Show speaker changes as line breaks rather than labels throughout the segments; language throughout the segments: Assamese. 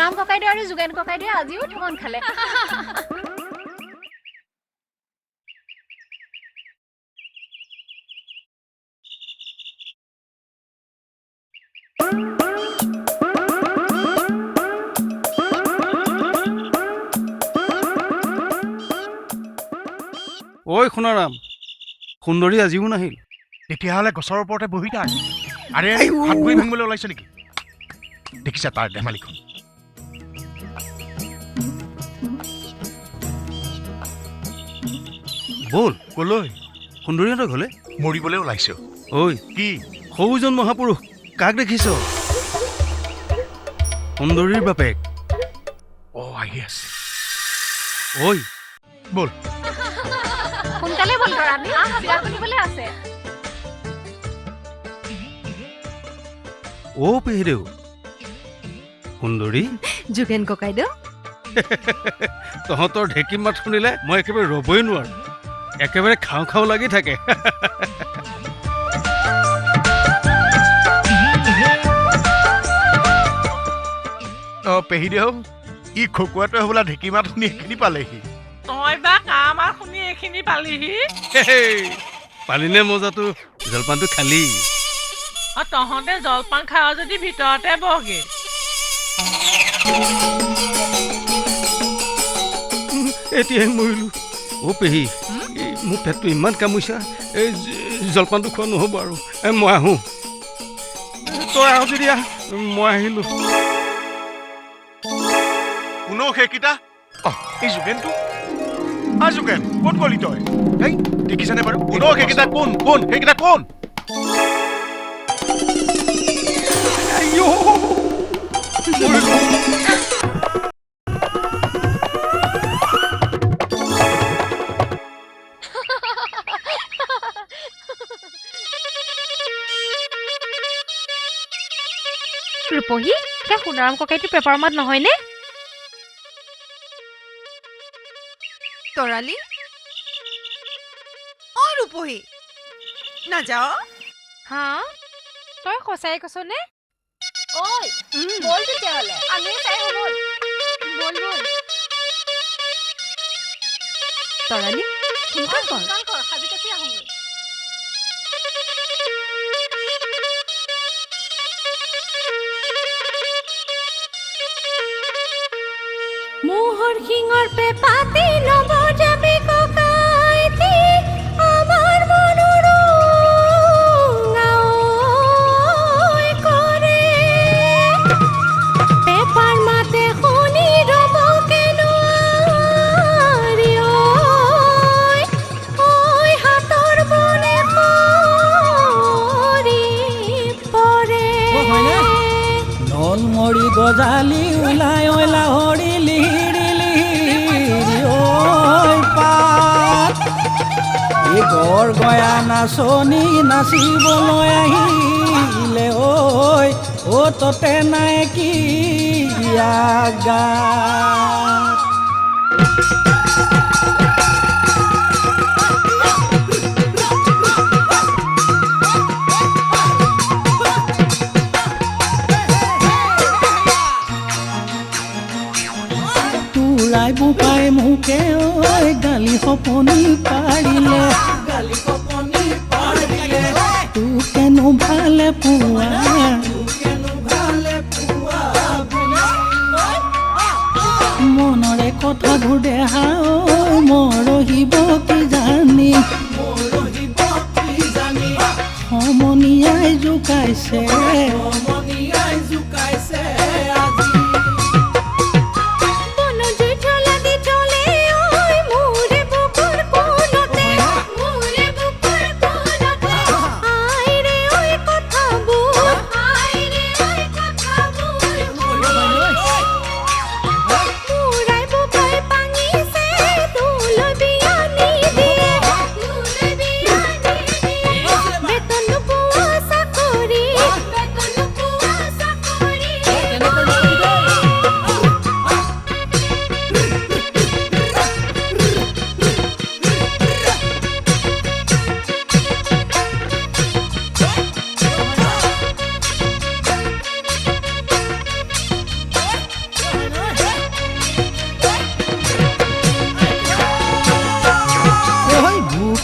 সোণাৰাম ককাইদেউ আৰু যোগেন ককাইদেউ আজিও ঠগন খালে।
ঐ সোণাৰাম, সুন্দৰী আজিও নাহিল।
তেতিয়াহ'লে গছৰ ওপৰতে বহি থাক। আৰে হাত ভৰি ভাঙিবলৈ ওলাইছে নেকি? দেখিছা তাৰ ধেমালিখন?
ব'ল
কলৈ?
সুন্দৰীহঁতৰ ঘৰলে।
মৰিবলৈ ওলাইছো।
ঐ
কি?
সৌজন মহাপুৰুষ কাক দেখিছ? সুন্দৰীৰ বাপেক।
আহি আছে।
ঐ
ব'ল।
সোনকালে বল তৰাণী, বিয়া শুনিবলৈ আছে।
পেহিদেউ, সুন্দৰী।
যোগেন ককাইদেউ,
তহঁতৰ ঢেঁকী মাত শুনিলে মই একেবাৰে ৰ'বই নোৱাৰো, একেবাৰে খাওঁ খাওঁ লাগি থাকে।
পেহিদেউ, ই খকুৱাটোৱে হ'বলা ঢেঁকী মাত শুনি এইখিনি পালেহি।
তই বা কাম আৰু শুনি এইখিনি পালিহি।
পালিনে মজাটো? জলপানটো খালি?
তহঁতে জলপান খাৱ যদি ভিতৰতে বহগে।
এতিয়াহে মৰিলো। পেহী, মোৰ পেটটো ইমান কামুৰিছা, এই জলপানটো খোৱা নহ'ব আৰু। মই আহোঁ। তই আহ যদি আহ, মই আহিলো।
কোনেও সেইকেইটা? এই যোগেনটো? যোগেন, ক'ত গলি তই? এই দেখিছানে বাৰু? কোনেও সেইকেইটা কোন? কোন সেইকেইটা কোন?
ৰূপহী, এতিয়া সোণাৰাম ককাইটো পেপাৰ মাত নহয়নে?
তৰালি, ৰূপহী নাযাওঁ?
হা, তই সঁচাই কৈছনে? বল তেতিয়াহ'লে, আমি চাই হ'ব। বল বল। তৰালি, সোনকাল কৰ, সাজি কাচি আহোঁগৈ। মোহৰ শিঙৰ পেপাতি নবজাবি ককাইতি, আমাৰ মনৰ গাঁৱই কৰে। পেপাৰ মাতে শুনি ৰ'ব নোৱাৰি, হাতৰ বলে পৰি পৰে।
নলমৰি গজালি ওলাই লাহৰি লিহিৰি লিহিৰি পাত। এই গড় গয়া নাচনি নাচিবলৈ আহিলে, ততে নাই কি আগাত। বোপাই মোকে গালি সপনি পাৰিলে, তোকেনো ভালে পোৱা, মনৰে কথাবোৰ দেহা মৰহিব কি জানি, সমনীয়াই জোকাইছে।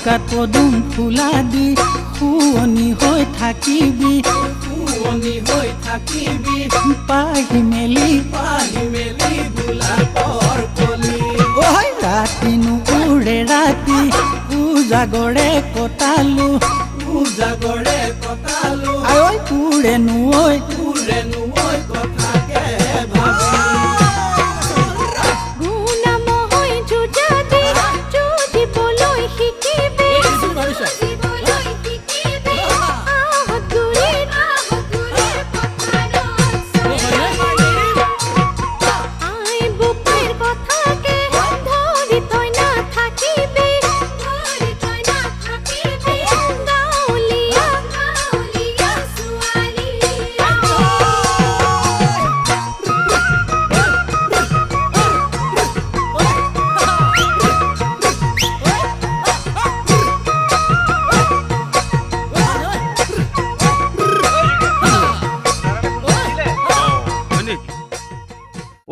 চৌকাত পদুম ফুলা দি শুৱনি হৈ থাকিবি পাহি মেলি গোলাপৰ কলি ঐ ৰাতিনো উৰে ৰাতি উজাগৰে কটালো আঐ উৰে নুঐ কথাকে ভাবি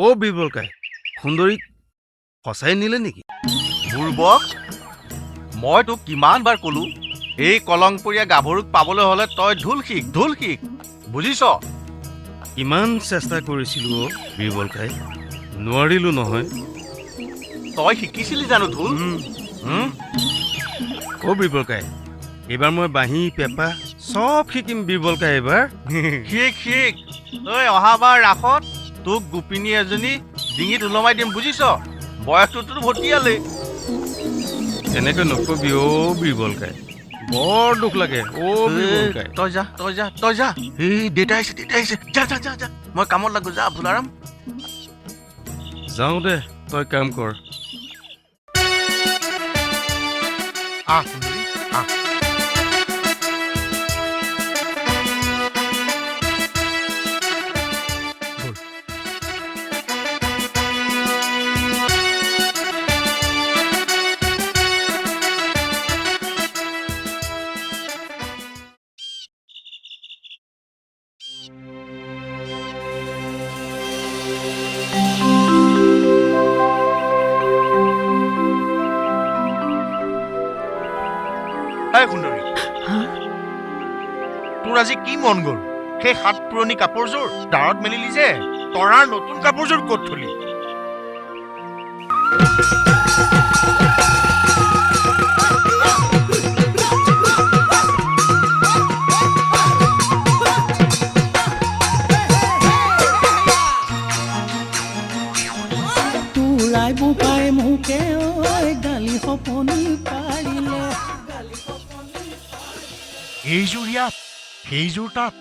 অ বিবলকাই সুন্দৰীক সঁচাই নিলে নেকি
বুৰ্বক মই তোক কিমান বাৰ কলো এই কলংপৰীয়া গাভৰুক পাবলৈ হলে তই ঢোল শিক বুজিছ
ইমান চেষ্টা কৰিছিলো অ বিবলকাই নোৱাৰিলো নহয়
তই শিকিছিলি জানো ঢোল
অ বিবলকাই এইবাৰ মই বাঁহী পেপা চব শিকিম বিবলকাই এইবাৰ
শিক তই অহাবাৰ ৰাসত তোক গোপিনী এজনী ডিঙিত ওলমাই দিম বুজিছ বয়সটোতো ভটিয়ালে
এনেকৈ নকবি অ বিবলকাই বৰ দুখ লাগে অ বিবলকাই
তই যা এই দেউতা আহিছে যা মই কামত লাগো যা ভোলাৰাম
যাওঁ দে তই কাম কৰ
সুন্দৰী আহ সুন্দৰী তোৰ আজি কি মন গ'ল সেই হাত পুৰণি কাপোৰযোৰ দাৰত মেলিলি যে তৰাৰ নতুন কাপোৰযোৰ ক'ত থলি
তোৰাই বোপাই মোকে ঐ গালি সপনি পাৰিলে
এইযোৰ ইয়াত সেইযোৰ তাত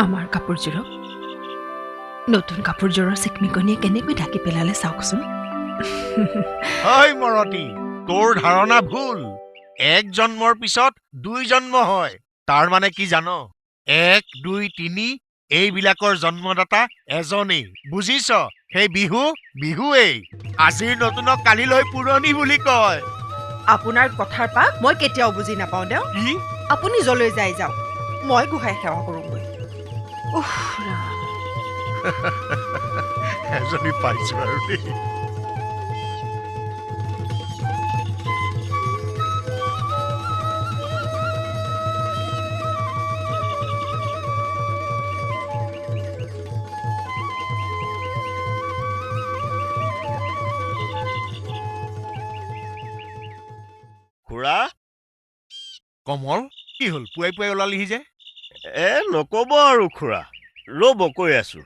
আমাৰ কাপোৰযোৰক নতুন কাপোৰযোৰৰ চিকমিকনিয়ে কেনেকৈ ঢাকি পেলালে চাওকচোন
হয় মৰতি তোৰ ধাৰণা ভুল এক জন্মৰ পিছত দুই জন্ম হয় তাৰ মানে কি জানো 1 2 3 এইবিলাকৰ জন্মদাতা এজনেই বুজিছ সেই বিহুৱেই আজিৰ নতুনক কালিলৈ পুৰণি বুলি কয়
আপোনাৰ কথাৰ পা মই কেতিয়াও বুজি নাপাওঁ দেও
কি
আপুনি যলৈ যায় যাওক মই গোসাঁই সেৱা কৰোঁগৈ
এজনী পাইছো আৰু দেই খুৰা কমল কি হ'ল পুৱাই ওলালিহি যে
নকব আৰু খুৰা ৰ'ব কৈ আছো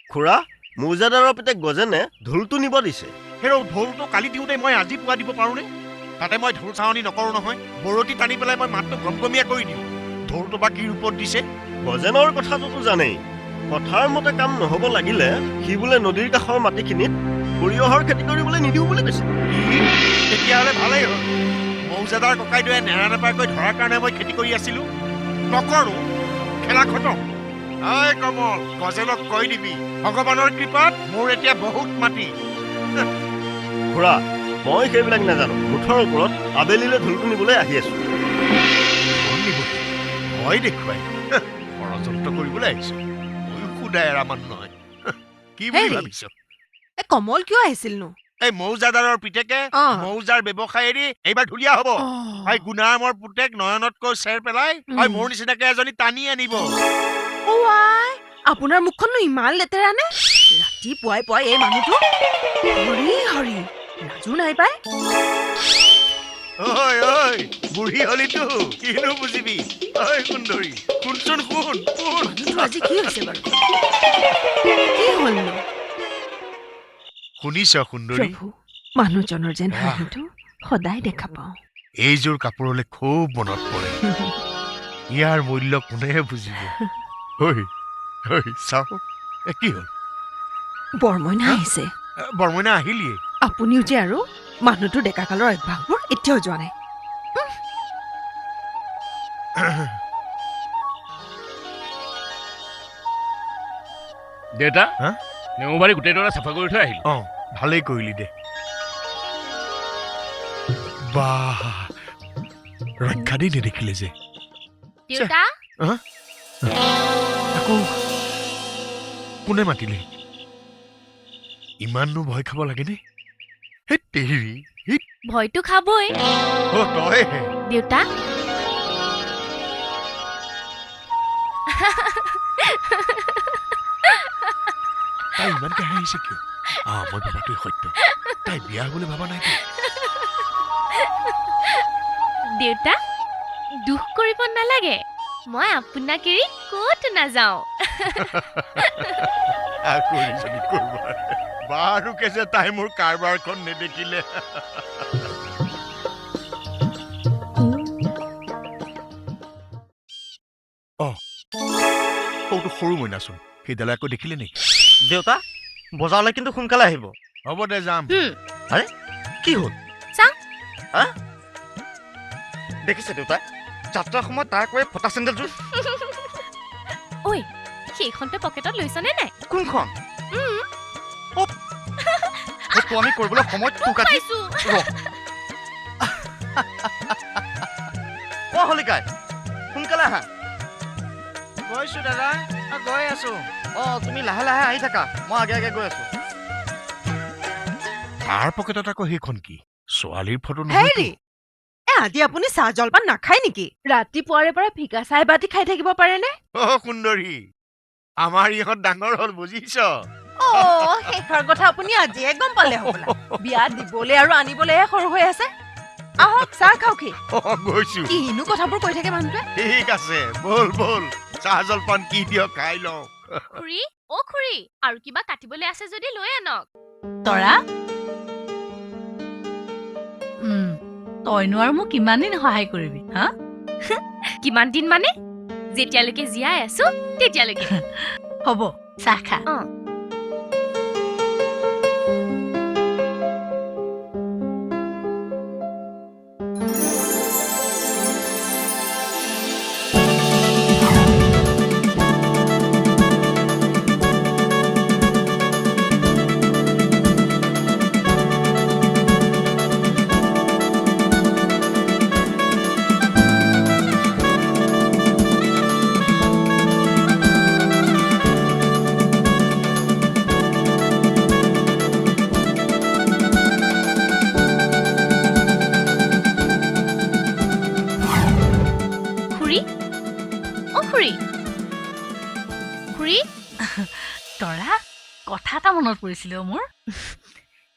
খুৰা মৌজাদাৰৰ পিতেক গজেনে ঢোলটো নিব দিছে
হেৰৌ ঢোলটো কালি দিওঁতে মই আজি পুৱা দিব পাৰোঁনে তাতে মই ঢোল চাৱনি নকৰোঁ নহয় বৰতি টানি পেলাই মই মাতটো গমগমীয়া কৰি দিওঁ ঢোলটো বা কি ৰূপত দিছে
গজেনৰ কথাটোতো জানেই কথাৰ মতে কাম নহ'ব লাগিলে সি বোলে নদীৰ কাষৰ মাটিখিনিত সৰিয়হৰ খেতি কৰিবলৈ নিদিওঁ বুলি কৈছে
তেতিয়াহ'লে ভালেই হ'ল মৌজাদাৰ ককাইদেৱে নেৰা নেপাকৈ ধৰাৰ কাৰণে মই খেতি কৰি আছিলোঁ নকৰোঁ খেলা খতম ঐ কমল গজেনক কৈ দিবি ভগৱানৰ কৃপাত মোৰ এতিয়া বহুত মাটি
খুৰা মই সেইবিলাক নাজানো মুঠৰ ওপৰত আবেলিলৈ ঢোলটো নিবলৈ আহি আছো
ভয় দেখুৱাই ষড়যন্ত্ৰ কৰিবলৈ আহিছোঁ ময়ো সুদাই এৰা মানুহ নহয় কি বুলি ভাবিছ
কমল কিয় আহিছিলনো
এই মৌজাদাৰৰ পিতেকে মৌজাৰ ব্যৱসায় এৰি এইবাৰ ঢুলীয়া হ'ব হয় গুণাৰামৰ পুতেক নয়নতকৈ চেৰ পেলাই হয় মোৰ নিচিনাকে এজনী টানি আনিব
আপোনাৰ মুখখননো ইমান লেতেৰা নে ৰাতিপুৱাই পুৱাই এই মানুহটো হৰি হৰি লাজো নাই পাই
ঐ বুঢ়ী হলিতো কিনো বুজিবি ঐ সুন্দৰী শুনচোন শুন
মানুহটো আজি কি হৈছে বাৰু কি হ'লনো
শুনিছ সুন্দৰী
প্ৰভু মানুহজনৰ যেন হাঁহিটো সদায় দেখা পাওঁ
এইযোৰ কাপোৰলৈ খুব মনত পৰে ইয়াৰ মূল্য কোনেহে বুজিব চাওক কি হ'ল
বৰমইনা আহিছে
বৰমইনা আহিলিয়ে
আপুনিও যে আৰু মানুহটোৰ ডেকাকালৰ অভ্যাসবোৰ এতিয়াও যোৱা নাই
দেউতা নেওবাৰী গোটেই দৰা চাফা কৰি থৈ আহিল
ভালেই কৰিলি দে বাহ ৰক্ষা দি নেদেখিলে যে
দেউতা
আকৌ কোনে মাতিলে ইমাননো ভয় খাব লাগেনে
ভয়তো খাবই
তই
দেউতা
তাই ইমানকে হাঁহিছে কিয় মই ভাবাটোৱে সত্য তাই বিয়া বুলি ভাবা নাই
দেউতা দুখ কৰিব নালাগে মই আপোনাক এৰি ক'তো নাযাওঁ
বাৰুকে যে তাই মোৰ কাৰবাৰখন নেদেখিলে সৰু মইনাচোন সেইডালে আকৌ দেখিলে নেকি
দেউতা বজাৰলৈ কিন্তু সোনকালে আহিব
হ'ব দে যাম
আৰে কি হ'ল
চাওঁ
দেখিছে দেউতা যাত্ৰাৰ সময়ত তাৰ কৈ ফটা চেণ্ডেলযোৰ
ঐ সেইখনতে পকেটত লৈছনে নাই
কোনখন আমি কৰিবলৈ সময় তোক আজি হলিকাই সোনকালে আহা
গৈছো দাদা গৈ আছো
তুমি লাহে লাহে আহি থাকা মই আগে আগে গৈ আছো
তাৰ পকেটত আকৌ সেইখন কি ছোৱালীৰ ফটো
হেৰি আজি আপুনি চাহ জলপান নাখায় নেকি ৰাতিপুৱাৰে পৰা ফিকা চাহ বাতি খাই থাকিব পাৰেনে
সুন্দৰী আমাৰ ইহঁত ডাঙৰ হ'ল বুজিছ
শেষৰ কথা আপুনি আজিয়ে গম পালে হ'বলা বিয়া দিবলৈ আৰু আনিবলৈহে সৰু হৈ আছে আহক চাহ খাওঁকি
গৈছো
কিনো কথাবোৰ কৈ থাকে মানুহটোৱে
ঠিক আছে বল বল চাহ জলপান কি দিয় খাই লওঁ
খুৰী খুৰী আৰু কিবা কাটিবলৈ আছে যদি লৈ আনক
তৰা তইনো আৰু মোক কিমান দিন সহায় কৰিবি হা
কিমান দিন মানে যেতিয়ালৈকে জীয়াই আছো তেতিয়ালৈকে
হ'ব চাহ খা তৰা কথা এটা মনত পৰিছিলে মোৰ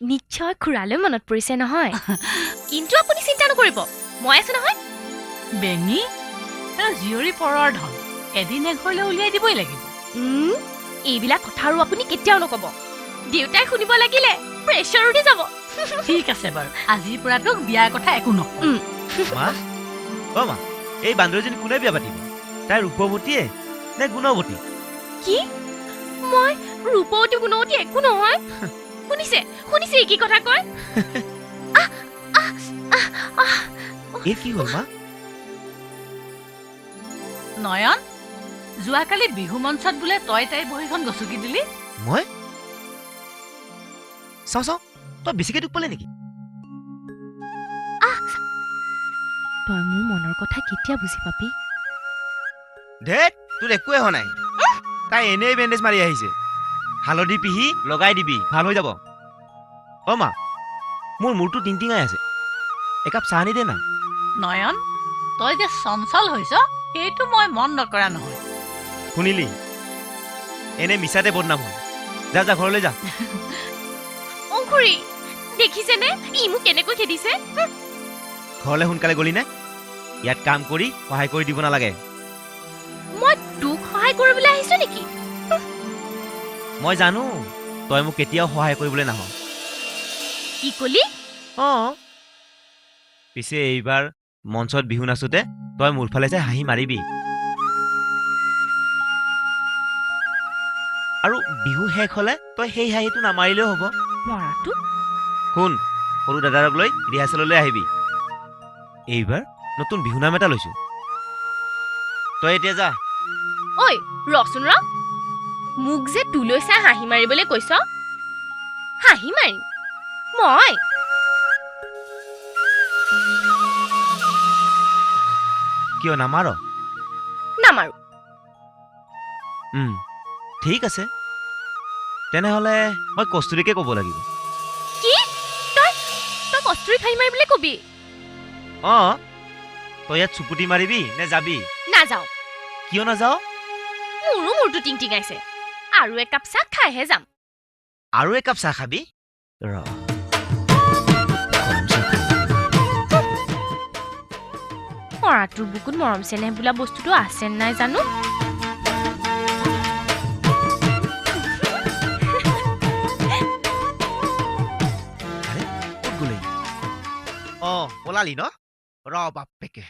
নিশ্চয় খুৰালৈ মনত পৰিছে নহয় কিন্তু আপুনি চিন্তা নকৰিব মই আছো নহয়
বেঙি জীয়ৰী পৰৰ ধন এদিন এঘৰলৈ উলিয়াই দিবই লাগিব
এইবিলাক কথা আৰু আপুনি কেতিয়াও নকব দেউতাই শুনিব লাগিলে প্ৰেছাৰ উঠি যাব
ঠিক আছে বাৰু আজিৰ পৰা তোক বিয়াৰ কথা একো নকওঁ
মা এই বান্দৰজনী কোনে বিয়া পাতিব তাই ৰূপৱতীয়ে নে গুণৱতী
কি মই ৰূপৱতী গুণৱতী একো নহয় শুনিছে কি কথা কয়
এই কি হ'ল মা
নয়ন যোৱাকালি বিহু মঞ্চত বোলে তই তাইৰ বহীখন গছকি দিলি
মই চাওঁ তই বেছিকে দুখ পালে নেকি
তই মোৰ মনৰ কথা কেতিয়া বুজি পাবি
ধেত তোৰ একোৱে হোৱা নাই তাই এনেই বেণ্ডেজ মাৰি আহিছে হালধি পিহি লগাই দিবি ভাল হৈ যাব মা মোৰ মূৰটো টিংটিঙাই আছে একাপ চাহ আনি দে না
নয়ন তই যে চঞ্চল হৈছ সেইটো মই মন নকৰা নহয়
শুনিলি এনে মিছাতে বদনাম হ'ল যা যা ঘৰলৈ যা
অংকুৰী দেখিছেনে ই মোক কেনেকৈ খেদিছে
ঘৰলৈ সোনকালে গলি নে ইয়াত কাম কৰি সহায় কৰি দিব নালাগে
মই তোক সহায় কৰিবলৈ আহিছো নেকি
মই জানো তই মোক কেতিয়াও সহায় কৰিবলৈ নাহ
কি কলি
পিছে এইবাৰ মঞ্চত বিহু নাচোতে তই মোৰ ফালে চাই হাঁহি মাৰিবি আৰু বিহু শেষ হলে তই সেই হাঁহিটো নামাৰিলেও হ'ব
মৰাটো
শুন সৰু দাদাক লৈ ৰিহাৰ্চেললৈ আহিবি এইবাৰ নতুন বিহু নাম এটা লৈছো তই এতিয়া যা
ঐ ৰচোন ৰ মোক যে তোলৈ চাই হাঁহি মাৰিবলৈ কৈছ হাঁহি মাৰিম মই
কিয় নামাৰ
নামাৰো
ঠিক আছে তেনেহ'লে মই কস্তুৰীকে ক'ব লাগিব
কি তই তই কস্তুৰীক হাঁহি মাৰিবলৈ কবি
তই ইয়াত চুপুটি মাৰিবি নে যাবি
নাযাওঁ
কিয় নাযাৱ
মোৰো মূৰটো টিংটিঙাইছে আৰু একাপ চাহ খাইহে যাম
আৰু একাপ চাহ খাবি ৰ
মৰাটোৰ বুকুত মৰম চেনেহ বোলা বস্তুটো আছে নাই জানো
ওলালি ন ৰ বাপেকে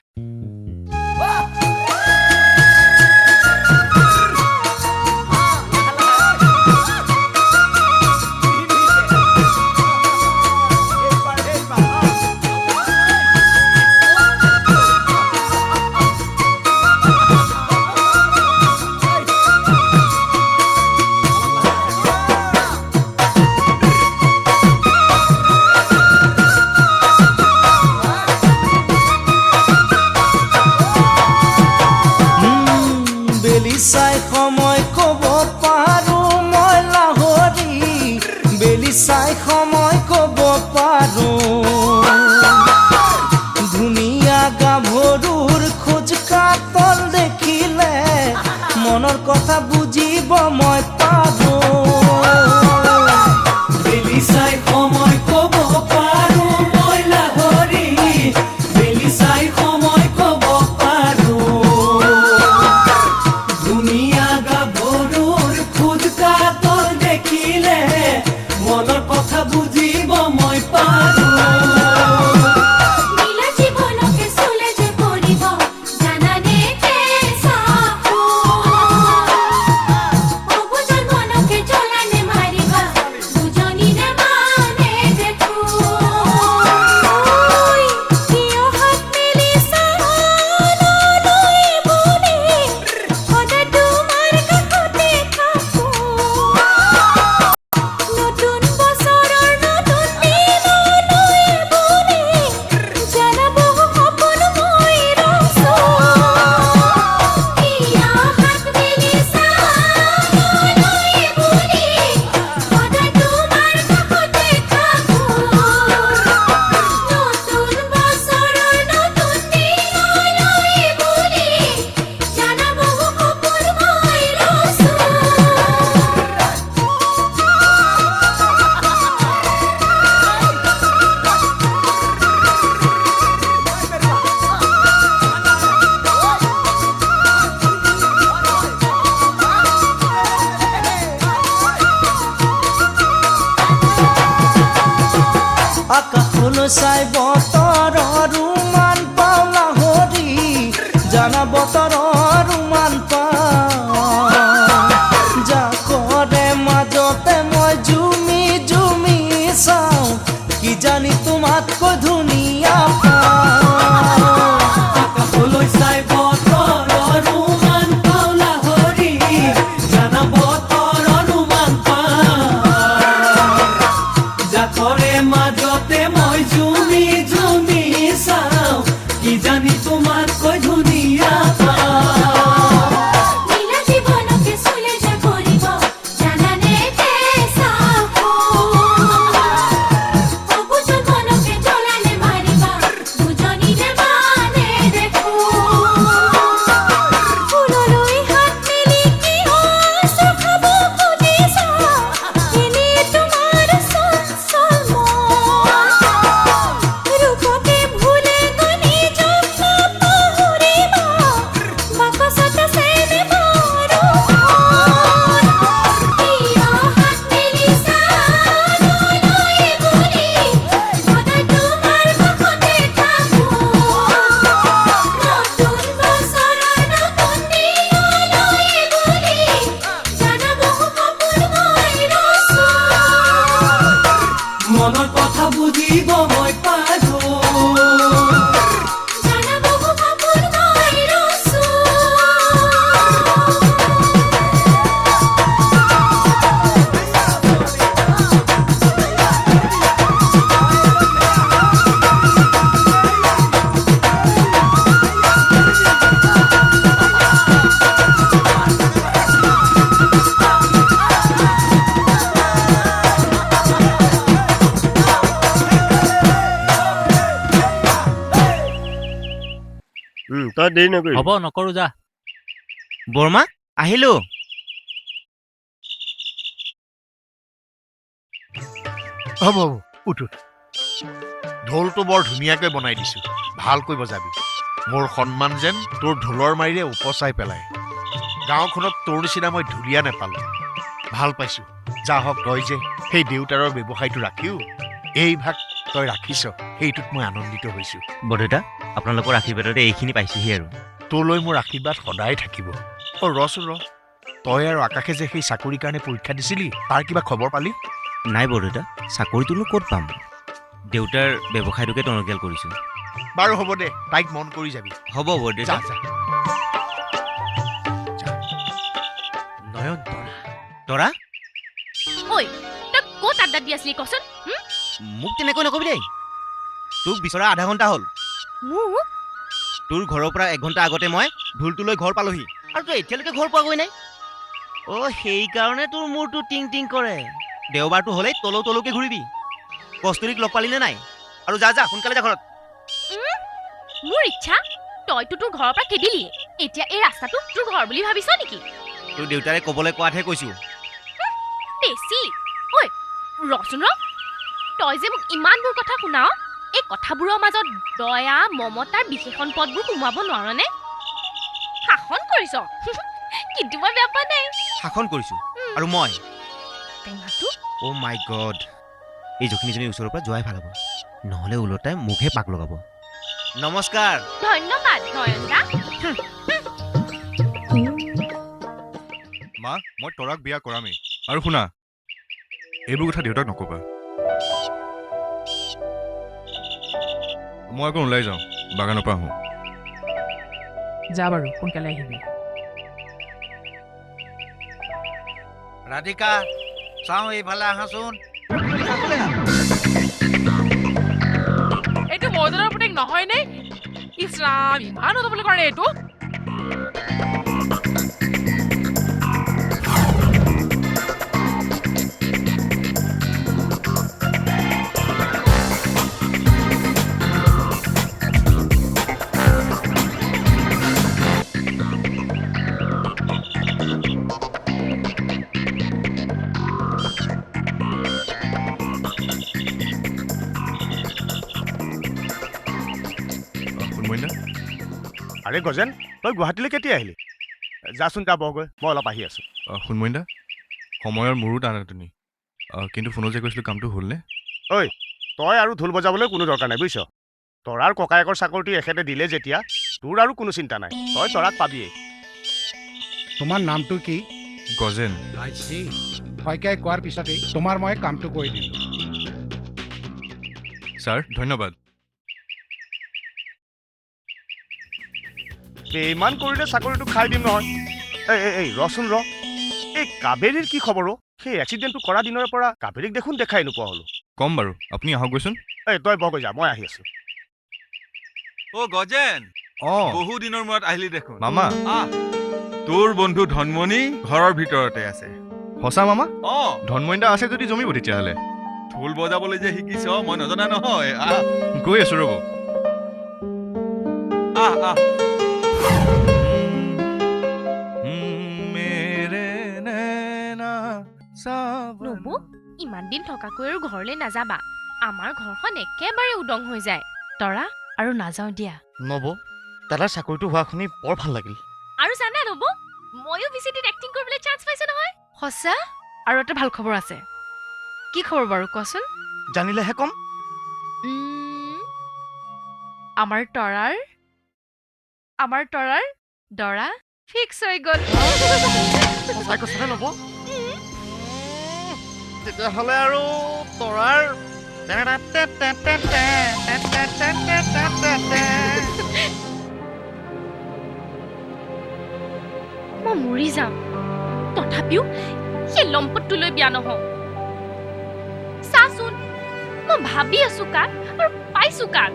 চাই সময় কব পাৰো মই লাহৰি বেলি চাই সময় কব পাৰো ধুনীয়া গাভৰুৰ খোজ কাতল দেখিলে মনৰ কথা বুজিব মই পাৰো বেলি চাই সময় কব পাৰো মই লাহৰি বেলি চাই সময় কব পাৰো মনৰ কথা বুজিব মই পাৰো আকাশলৈ চাই বতৰৰ মান পাওঁ লাহৰি জানা বতৰৰ মান পাওঁ জাকৰে মাজতে মই জুমি জুমি চাওঁ কি জানি তোমাতকৈ ধুনীয়া পাওঁ আকাশলৈ চাই বতৰৰ মান পাওঁ লাহৰি জানা বতৰৰ মান পাওঁ জাকৰে মাজতে মই জুমি জুমি
দেৰি নকৰিবি।
হ'ব নকৰো যা।
বৰমা আহিলো।
হ'ব হ'ব উঠ উঠ। ঢোলটো বৰ ধুনীয়াকৈ বনাই দিছো, ভালকৈ বজাবি। মোৰ সন্মান যেন তোৰ ঢোলৰ মাৰিৰে উপচাই পেলাই। গাঁওখনত তোৰ নিচিনা মই ঢুলীয়া নেপালো। ভাল পাইছো। যা হওক তই যে সেই দেউতাৰৰ ব্যৱসায়টো ৰাখিও এই ভাগ তই ৰাখিছ, সেইটোত মই আনন্দিত হৈছো।
বৰদেউতা আপোনালোকৰ আশীৰ্বাদতে এইখিনি পাইছোহি আৰু।
তোলৈ মোৰ আশীৰ্বাদ সদায় থাকিব। ৰচোন ৰ, তই আৰু আকাশে যে সেই চাকৰিৰ কাৰণে পৰীক্ষা দিছিলি, তাৰ কিবা খবৰ পালি?
নাই বৰদেউতা, চাকৰিটোনো ক'ত পাম? দেউতাৰ ব্যৱসায়টোকে টনকিয়াল কৰিছোঁ।
বাৰু হ'ব দে, তাইক মন কৰি যাবি।
হ'ব
যা
বৰদেউতা।
যা।
নয়ন তৰা
ঐ তই ক'ত আড্ডা দি আছিলি কচোন?
মোক তেনেকৈ নকবি দেই। তোক বিচৰা আধা ঘণ্টা হ'ল।
মোক
তোৰ ঘৰৰ পৰা 1 ঘণ্টা আগতে মই ঢোলটো লৈ ঘৰ পালোহি, আৰু তই এতিয়ালৈকে ঘৰ পোৱাগৈ নাই। অ' সেইকাৰণে তোৰ মূৰটো টিং টিং কৰে। দেওবাৰটো হ'লেই তলৌ তলৌকে ঘূৰিবি। কস্তুৰীক লগ পালি নে নাই? আৰু যা যা সোনকালে যা ঘৰত।
মোৰ ইচ্ছা, তইতো তোৰ ঘৰৰ পৰা খেদিলি। এতিয়া এই ৰাস্তাটো তোৰ ঘৰ বুলি ভাবিছ নেকি?
তোৰ দেউতাৰে ক'বলৈ কোৱাতহে কৈছোঁ।
বেছি ঐ ৰচোন ৰ, তই যে মোক ইমানবোৰ কথা শুনাও, এই কথাবোৰৰ মাজত দয়া মমতাৰ বিশেষণ পদবোৰ সোমাব নোৱাৰনে? শাসন কৰিছ কিন্তু মই বেয়া পোৱা নাই।
শাসন কৰিছোঁ আৰু মই
টেঙাটো
অ' মাই গড, এই জখিনীজনীৰ ওচৰৰ পৰা যোৱাই ভাল হ'ব, নহ'লে ওলটাই মুখে পাক লগাব। নমস্কাৰ।
ধন্যবাদ নয়ন দা।
মা মই তৰাক বিয়া কৰামেই। আৰু শুনা, এইবোৰ কথা দেউতাক নকবা। মই আকৌ ওলাই যাওঁ, বাগানৰ পৰা আহোঁ।
যা বাৰু সোনকালে আহিবি।
ৰাধিকা চাওঁ এইফালে আহাচোন।
এইটো মৰ্ডাৰৰ পুতেক নহয়নে? ইছৰাম ইমান উদবলৈ কাৰণে এইটো।
আৰে গজেন, তই গুৱাহাটীলৈ কেতিয়া আহিলি? যাচোন যা বহগৈ, মই অলপ আহি আছো।
শুনমইন দা, সময়ৰ মোৰো টানাটনি, কিন্তু ফোনত যে কৈছিলোঁ কামটো হ'লনে?
ঐ তই আৰু ঢোল বজাবলৈ কোনো দৰকাৰ নাই বুজিছ। তৰাৰ ককায়েকৰ চাকৰিটো এখেতে দিলে যেতিয়া, তোৰ আৰু কোনো চিন্তা নাই, তই তৰাক পাবিয়েই।
তোমাৰ নামটো কি?
গজেন।
শইকীয়াই কোৱাৰ পিছতেই তোমাৰ মই কামটো কৰি দিলোঁ।
ছাৰ ধন্যবাদ।
ইমান কৰিলে চাকৰিটো খাই দিম নহয়। এই ৰচোন ৰ, এই কাবেৰীৰ কি খবৰ অ'? সেই এক্সিডেণ্টটো কৰা দিনৰ পৰা কাবেৰীক দেখোন দেখাই নোপোৱা হ'লো।
কম বাৰু, আপুনি আহকগৈচোন।
এই তই বগৈ যা, মই আহি আছো।
অ' গজেন,
অঁ
বহু দিনৰ মূৰত আহিলি দেখোন।
মামা।
তোৰ বন্ধু ধনমণি ঘৰৰ ভিতৰতে আছে।
সঁচা মামা?
অঁ
ধনমইন দা আছে যদি জমিব তেতিয়াহ'লে।
ঢোল বজাবলৈ যে শিকিছ মই নজনা নহয়।
গৈ আছো ৰ'ব।
আহ
নবু, ইমান দিন থকাকৈ আৰু ঘৰলৈ নাযাবা। আমাৰ ঘৰখন একেবাৰে উদং হৈ যায়।
তৰা আৰু নাযাওঁ দিয়া।
নব, দাদাৰ চাকৰিটো হোৱা শুনি বৰ ভাল লাগিল।
আৰু জানা নবু, ময়ো ভিচিটিত এক্টিং কৰিবলৈ চান্স পাইছো নহয়।
সঁচা? আৰু এটা ভাল খবৰ আছে। কি খবৰ বাৰু কোৱাচোন?
জানিলেহে কম।
আমাৰ তৰাৰ দৰা ফিক্স হৈ গ'ল।
সঁচাই কৈছানে নব? তেতিয়াহ'লে আৰু তৰাৰ
মই মৰি যাম, তথাপিও সেই লম্পটটোলৈ বিয়া নহওঁ। চাচোন, মই ভাবি আছো কাক আৰু পাইছো কাক।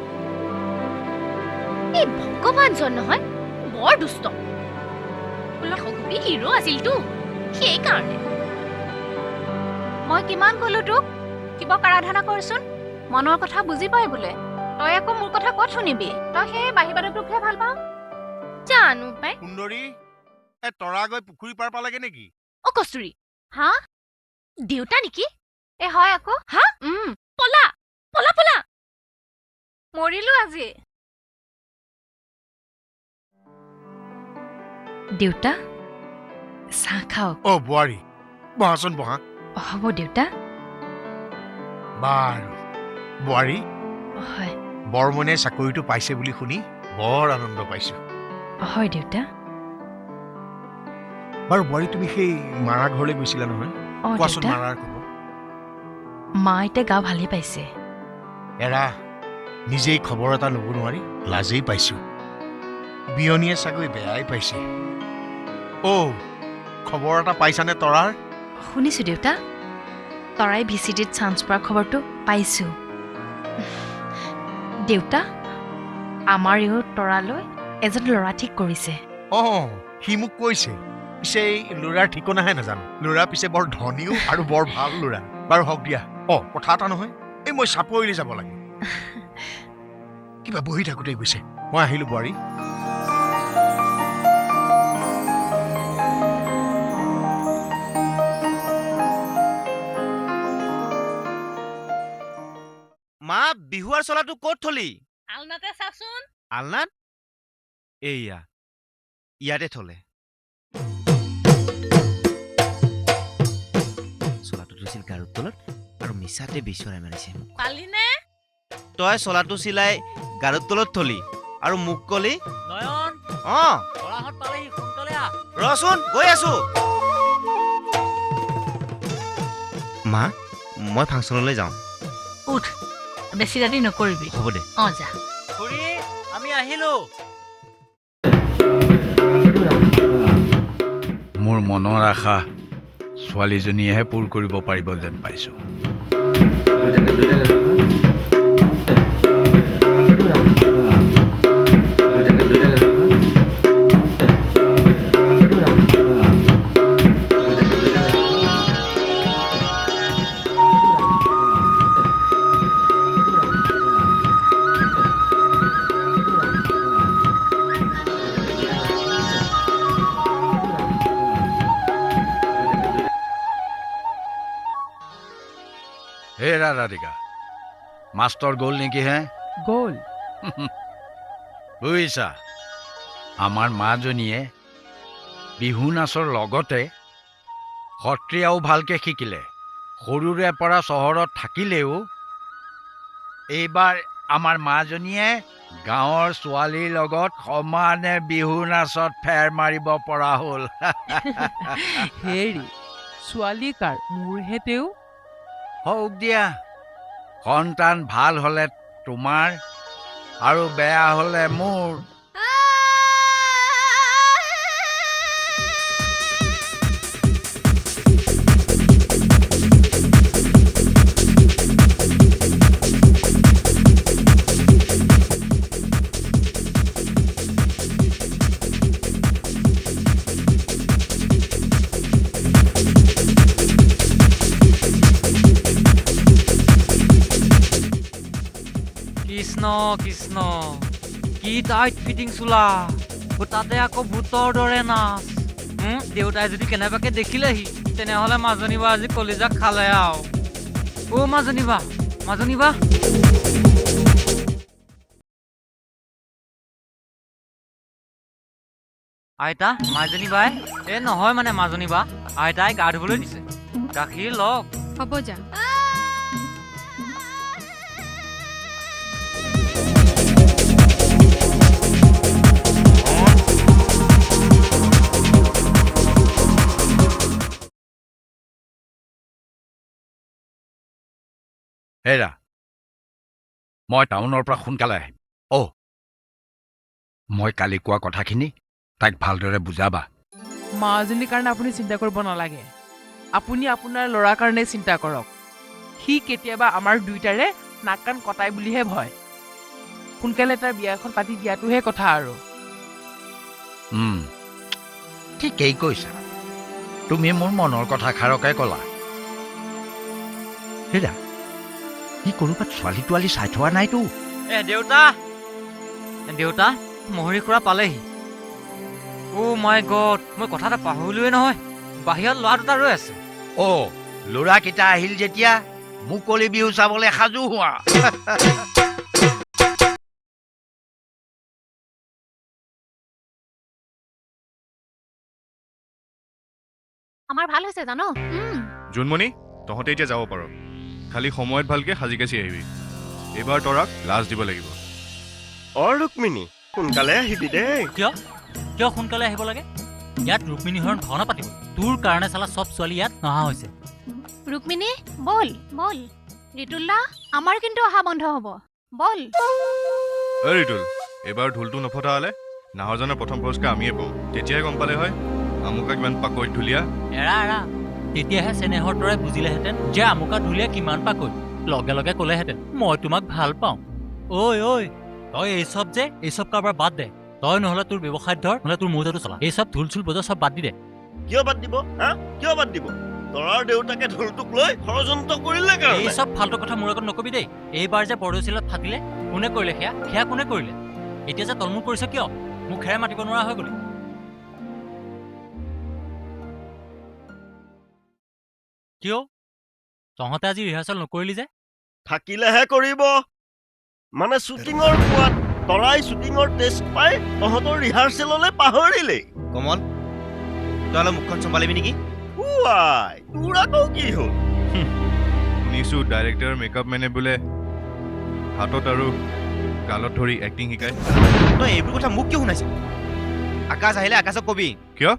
এই ভগৱানজন নহয়, বৰ দুষ্ট। লাখকোটি হিৰো আছিলতো, সেইকাৰণে।
মই কিমান ক'লো তোক কিবা আৰাধনা কৰচোন, মনৰ কথা বুজি পাই বোলে। তই আকৌ মোৰ কথা ক'ত শুনিবি? তই সেই বাহিবাদকটোকহে ভাল পাওঁ।
জানো পাই।
সুন্দৰী তৰা গৈ পুখুৰী পাৰ পালেগে নেকি?
অ কস্তুৰী, হা দেউতা নেকি?
এ হয় আকৌ।
হা পলা পলা পলা।
মৰিলো আজি।
দেউতা চাহ খাওক।
অ বোৱাৰী, বহাচোন বহা।
হ'ব দেউতা।
বাৰু বোৱাৰী,
হয়
বৰমনে চাকৰিটো পাইছে বুলি শুনি বৰ আনন্দ পাইছো।
হয় দেউতা।
বাৰু বোৱাৰী, তুমি সেই মাৰা ঘৰলৈ গৈছিলা নহয়?
অ
কোৱাচোন
দেউতা,
মাৰাৰ খবৰ।
মা এতিয়া গা ভালেই পাইছে।
এৰা, নিজেই খবৰ এটা ল'ব নোৱাৰি লাজেই পাইছো। বিয়নীয়ে চাগৈ বেয়াই পাইছে। খবৰ এটা পাইছানে তৰাৰ?
শুনিছো দেউতা, তৰাই ভিচিটিত চান্স পোৱাৰ খবৰটো পাইছো। দেউতা, আমাৰ ইও তৰালৈ এজন ল'ৰা ঠিক কৰিছে।
সি মোক কৈছে। পিছে এই ল'ৰাৰ ঠিকনাহে নাজানো। ল'ৰা পিছে বৰ ধনীও আৰু বৰ ভাল ল'ৰা। বাৰু হওক দিয়া। কথা এটা নহয়, এই মই চাপৰিলৈ যাব লাগে। কিবা বহি থাকোঁতেই গৈছে। মই আহিলো বোৱাৰী।
মা, বিহুৱাৰ চলাটো ক'ত থলি?
আলনাতে চাচোন।
আলনাত? এইয়া ইয়াতে থলে। চলাটো থৈছিল গাৰুৰ তলত আৰু মিছাতে বিচৰাই মাৰিছে।
পালিনে?
তই চলাটো চিলাই গাৰুৰ তলত থলি আৰু মোক কলি
নয়ন, তৰাহঁত পালেহি, সোনকালে আহ।
ৰচোন, গৈ আছো। মা, মই ফাংচনলৈ যাওঁ।
উঠ, বেছি ৰাতি নকৰিবি।
হ'ব দে।
যা।
খুৰী, আমি আহিলো।
মোৰ মনৰ আশা ছোৱালীজনীয়েহে পূৰ কৰিব পাৰিব যেন পাইছোঁ। হে ৰাধিকা, মাষ্টৰ গ'ল নেকি হে?
গ'ল।
বুজিছা, আমাৰ মাজনীয়ে বিহু নাচৰ লগতে সত্ৰীয়াও ভালকে শিকিলে। সৰুৰে পৰা চহৰত থাকিলেও এইবাৰ আমাৰ মাজনীয়ে গাঁৱৰ ছোৱালীৰ লগত সমানে বিহু নাচত ফেৰ মাৰিব পৰা হ'ল।
হেৰি, ছোৱালী কাৰ? মোৰহে তেওঁ।
হওক দিয়া, সন্তান ভাল হ'লে তোমাৰ আৰু বেয়া হ'লে মোৰ।
কৃষ্ণ কৃষ্ণ, কি টাইট ফিটিং চোলা, তাতে আকৌ ভূতৰ দৰে নাচ। দেউতাই যদি কেনেবাকে দেখিলেহি, তেনেহলে মাজনী বা আজি কলিজা খালে আৰু। মাজনী বা, মাজনী বা। আইতা, মাজনী বাই। নহয় মানে মাজনী বা, আইতাই গা ধুবলৈ দিছে। গাখীৰ লওক।
হ'ব যা।
হেৰা, মই টাউনৰ পৰা সোনকালে আহিম। মই কালি কোৱা কথাখিনি তাইক ভালদৰে বুজাবা।
মাজনীৰ কাৰণে আপুনি চিন্তা কৰিব নালাগে। আপুনি আপোনাৰ ল'ৰাৰ কাৰণে চিন্তা কৰক। সি কেতিয়াবা আমাৰ দুইটাৰে নাক কাণ কটাই বুলিহে ভয়। সোনকালে তাৰ বিয়াখন পাতি দিয়াটোহে কথা আৰু।
ঠিকেই কৈছা, তুমি মোৰ মনৰ কথা খাৰকে ক'লা। হেৰা, সি ক'ৰবাত ছোৱালী তোৱালী চাই থোৱা নাইতো?
দেউতা, দেউতা, মহৰী খুৰা পালেহি। অ' মাই গড, মই কথা এটা পাহৰিলোৱে নহয়। বাহিৰত ল'ৰা দুটা ৰৈ আছে।
অ' ল'ৰাকেইটা আহিল যেতিয়া মুকলি বিহু চাবলৈ সাজু হোৱা।
আমাৰ ভাল হৈছে জানো?
জোনমণি, তহঁতে এতিয়া যাব পাৰ। খালি সময়ত ভালকে সাজি কাচি আহিবি। এইবাৰ তৰাক লাজ দিব লাগিব।
ৰুক্মিণী সোনকালে আহিবি দেই।
কিয় সোনকালে আহিব লাগে? ইয়াত ৰুক্মিণীহৰণ ভাওনা পাতিব। তোৰ কাৰণে চালা চব ছোৱালী ইয়াত নহা হৈছে।
ৰুক্মিণী বল বল। ৰিতুল্লা আমাৰ কিন্তু অহা বন্ধ হ'ব। বল।
ৰিতুল, এইবাৰ ঢোলটো নফটা হ'লে নাহৰজনৰ প্ৰথম পুৰস্কাৰ আমিয়ে পাওঁ। তেতিয়াই গম পালে হয় আমুকা কিমান পাকৈত ঢুলীয়া।
এৰা তেতিয়াহে চেনেহৰ দৰে বুজিলেহেঁতেন যে আমুকা ঢুলীয়া কিমান পাকৈত। লগে লগে ক'লেহেঁতেন মই তোমাক ভাল পাওঁ। ঐ তই এইচব কাৰোবাৰ বাদ দে। তই নহ'লে তোৰ ব্যৱসায়ত ধৰ, নহ'লে তোৰ মৌজাটো চলা। এই চব ঢোল চোল বজা চব বাদ দি দে।
কিয় বাদ দিব? কিয় বাদ দিব? তৰাৰ দেউতাকে ঢোলটোক লৈ ষড়যন্ত্ৰ কৰিলে
এই চব ফাল্টু কথা মোৰ আগত নকবি দেই। এইবাৰ যে বৰদৈচিলাত ফাটিলে কোনে কৰিলে? সেয়া কোনে কৰিলে? এতিয়া যে তলমূল কৰিছ কিয়? মুখেৰে মাতিব নোৱাৰা হৈ গ'লি। কিয় তহঁতে আজি ৰিহাৰ্চেল নকৰিলি যে?
থাকিলেহে কৰিব। মানে শ্বুটিঙৰ পোৱাত তৰাই শ্বুটিঙৰ টেষ্ট পাই তহঁতৰ ৰিহাৰ্চেললৈ পাহৰিলে।
কমল, তই অলপ মুখখন চম্ভালিবি নেকি?
তোৰ আকৌ কি হ'ল?
শুনিছোঁ ডাইৰেক্টৰ মেকআপ মেনে বোলে হাতত আৰু গালত ধৰি এক্টিং শিকায়।
তই এইবোৰ কথা মোক কিয় শুনাইছ? আকাশ আহিলে আকাশক কবি।
কিয়?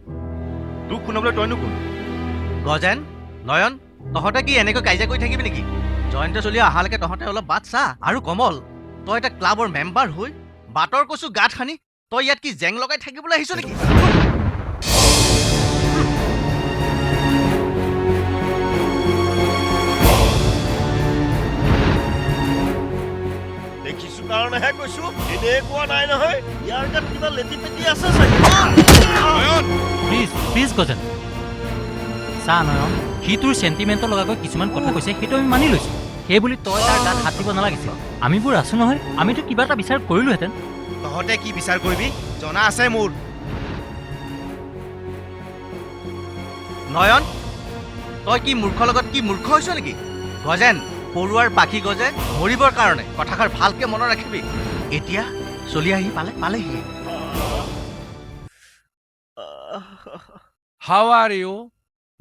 তোক শুনাবলৈ তইনো কোন?
গজেন, নয়ন, তহঁতে কি এনেকৈ কাজিয়া কৰি থাকিবি নেকি? জয়ন্ত চলিয়া অহালৈকে তহঁতে অলপ বাট চা। আৰু কমল, তই এটা ক্লাবৰ মেম্বাৰ হৈ বাটৰ কচু গাঁত সানি তই ইয়াত কি জেং লগাই থাকিবলৈ আহিছ নেকি?
দেখিছো কাৰণেহে কৈছো, এনেই কোৱা নাই নহয়। ইয়াৰ গাত কিবা লেটি পেটি আছে চাগে।
প্লিজ গজেন চা নয়ন, সি তোৰ চেণ্টিমেণ্টৰ লগাকৈ কিছুমান কথা কৈছে, সেইটো আমি মানি লৈছোঁ। সেই বুলি তই তাৰ গাত হাত দিব নালাগিছিল। আমিবোৰ আছো নহয়, আমিতো কিবা এটা বিচাৰ কৰিলোহেঁতেন।
তহঁতে কি বিচাৰ কৰিবি জনা আছে মোৰ। নয়ন, তই কি মূৰ্খৰ লগত কি মূৰ্খ হৈছ নেকি? গজেন, পৰুৱাৰ পাখি গজে মৰিবৰ কাৰণে কথাষাৰ ভালকে মনত ৰাখিবি। এতিয়া চলি আহি পালেহি।
How are you,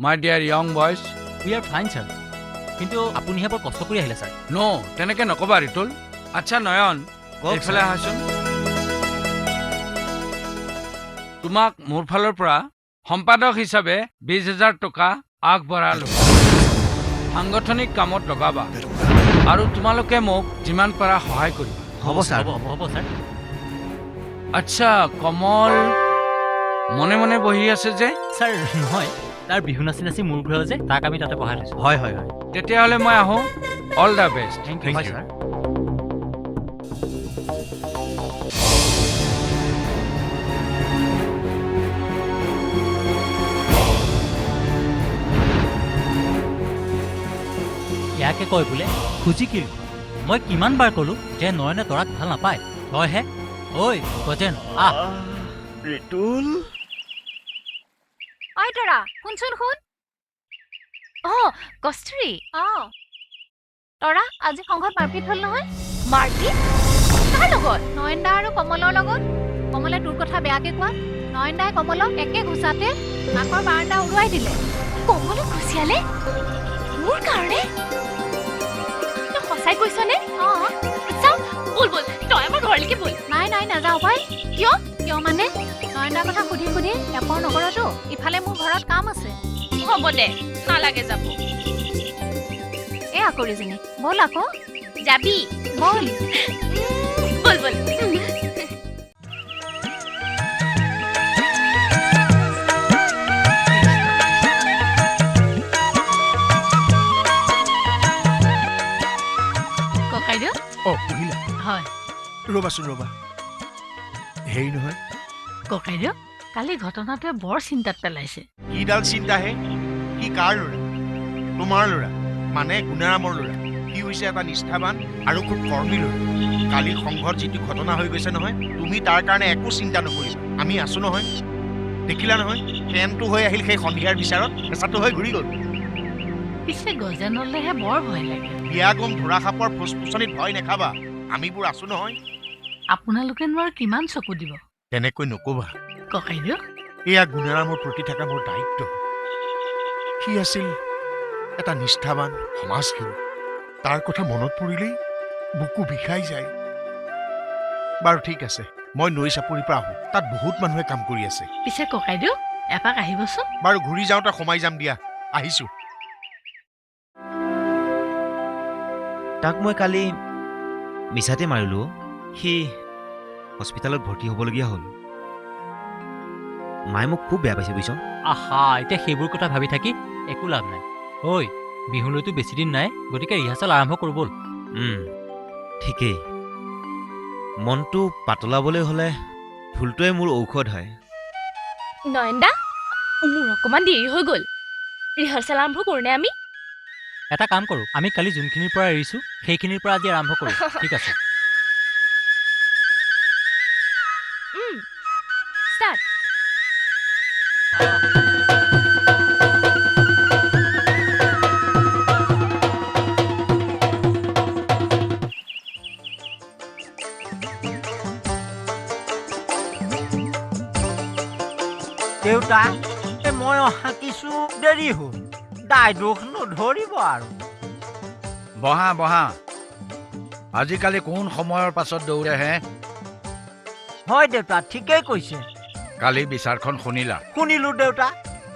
my dear young boys?
We are fine sir, কিন্তু আপুনিহে বৰ কষ্ট কৰি আহিলে ছাৰ।
No, তেনেকে নকবা ৰিতুল। আচ্ছা নয়ন, এইফালে আহাচোন। তোমাক মোৰ ফালৰ পৰা সম্পাদক হিচাপে 20,000 টকা আগবঢ়ালো। সাংগঠনিক কামত লগাবা আৰু তোমালোকে মোক যিমান পাৰা সহায় কৰিবা।
হ'ব ছাৰ। হ'ব ছাৰ।
আচ্ছা, কমল মনে মনে বহি আছে যে?
ছাৰ নহয়, তাৰ বিহু নাচি নাচি মূৰ ঘূৰাও যে, তাক আমি তাতে বহাই লৈছোঁ। হয়।
তেতিয়াহ'লে মই আহোঁ। All the best.
Thank you sir. ইয়াকে কয় বোলে খুজি কিল। মই কিমান বাৰ ক'লো যে নয়নে তৰাক ভাল নাপায়, তইহে। ঐ গজেন আহ।
ৰিতুল,
ঐ তৰা শুনচোন শুন। কস্তুৰী। তৰা আজি সংঘত মাৰপিট হ'ল নহয়। মাৰপিট? কাৰ লগত? নয়নদা আৰু কমলৰ লগত। কমলে তোৰ কথা বেয়াকে কোৱা, নয়নদাই কমলক একে ঘুচাতে নাকৰ বাৰান্দা উৰুৱাই দিলে। কমলক ঘুচিয়ালে? মোৰ কাৰণে? সঁচাই কৈছনে? চাও বল তই আমাৰ ঘৰলৈকে বল। নাই নাযাওঁ ভাই। কিয় মানে? নয়নদাৰ কথা সুধি এপৰ নগৰতো ইফালে মোৰ ঘৰত কাম আছে। হ'ব দে, নালাগে যাব। আকৌ ৰিজনী বল আকৌ। যাবি? বল।
ককাইদেউ
পঢ়িলা?
হয়।
ৰ'বাচোন হেৰি নহয়
ককাইদেউ, কালি ঘটনাটোৱে বৰ চিন্তাত পেলাইছে।
কিডাল চিন্তাহে? কি কাৰ ল'ৰা? তোমাৰ ল'ৰা মানে গুণাৰামৰ ল'ৰা। সি হৈছে এটা নিষ্ঠাবান আৰু খুব কৰ্মী ল'ৰা। কালিৰ সংঘত যিটো ঘটনা হৈ গৈছে নহয়, তুমি তাৰ কাৰণে একো চিন্তা নকৰিবা। আমি আছো নহয়। দেখিলা নহয় ট্ৰেইনটো হৈ আহিল সেই সন্ধিয়াৰ বিচাৰত হেঁচাটো হৈ ঘূৰি গ'ল।
পিছে গজেনলেহে বৰ ভয় লাগে।
বিয়া গম ধৰা সাপৰ ফুচফুচনিত ভয় নাখাবা, আমিবোৰ আছো নহয়।
আপোনালোকে নোৱাৰ কিমান চকু দিব।
তেনেকৈ নকবা
ককাইদেউ।
এয়া গুণাৰামৰ প্ৰতি থকা মোৰ দায়িত্ব। সি আছিল এটা নিষ্ঠাবান সমাজসেৱক। তাৰ কথা মনত পৰিলেই বুকু বিষাই যায়। বাৰু ঠিক আছে, মই নৈ চাপৰিৰ পৰা আহোঁ, তাত বহুত মানুহে কাম কৰি আছে।
পিছে ককাইদেউ এপাক আহিবচোন।
বাৰু ঘূৰি যাওঁতে সোমাই যাম দিয়া, আহিছো।
তাক মই কালি মিছাতে মাৰিলোঁ। সি হস্পিটেলত ভৰ্তি হ'বলগীয়া হ'ল। মায়ে মোক খুব বেয়া পাইছে বুজিছ।
আহা, এতিয়া সেইবোৰ কথা ভাবি থাকি একো লাভ নাই। ঐ, বিহুলৈতো বেছি দিন নাই, গতিকে ৰিহাৰ্চেল আৰম্ভ কৰোঁ ব'ল।
ঠিকেই। মনটো পাতলাবলৈ হ'লে ঢোলটোৱে মোৰ ঔষধ হয়।
নয়নদা, মোৰ অকণমান দেৰি হৈ গ'ল। ৰিহাৰ্চেল আৰম্ভ কৰোঁনে আমি?
এটা কাম কৰোঁ, আমি কালি যোনখিনিৰ পৰা এৰিছোঁ সেইখিনিৰ পৰা আজি আৰম্ভ কৰোঁ। ঠিক আছে।
ষ্টাৰ্ট।
দেউতা, মই অহা কিছু দেৰি হ'ল, দায় দোষ নধৰিব আৰু।
বহা বহা। আজিকালি কোন সময়ৰ পাছত দৌৰেহে?
হয় দেউতা, ঠিকেই কৈছে।
কালি বিচাৰখন শুনিলা?
শুনিলো দেউতা।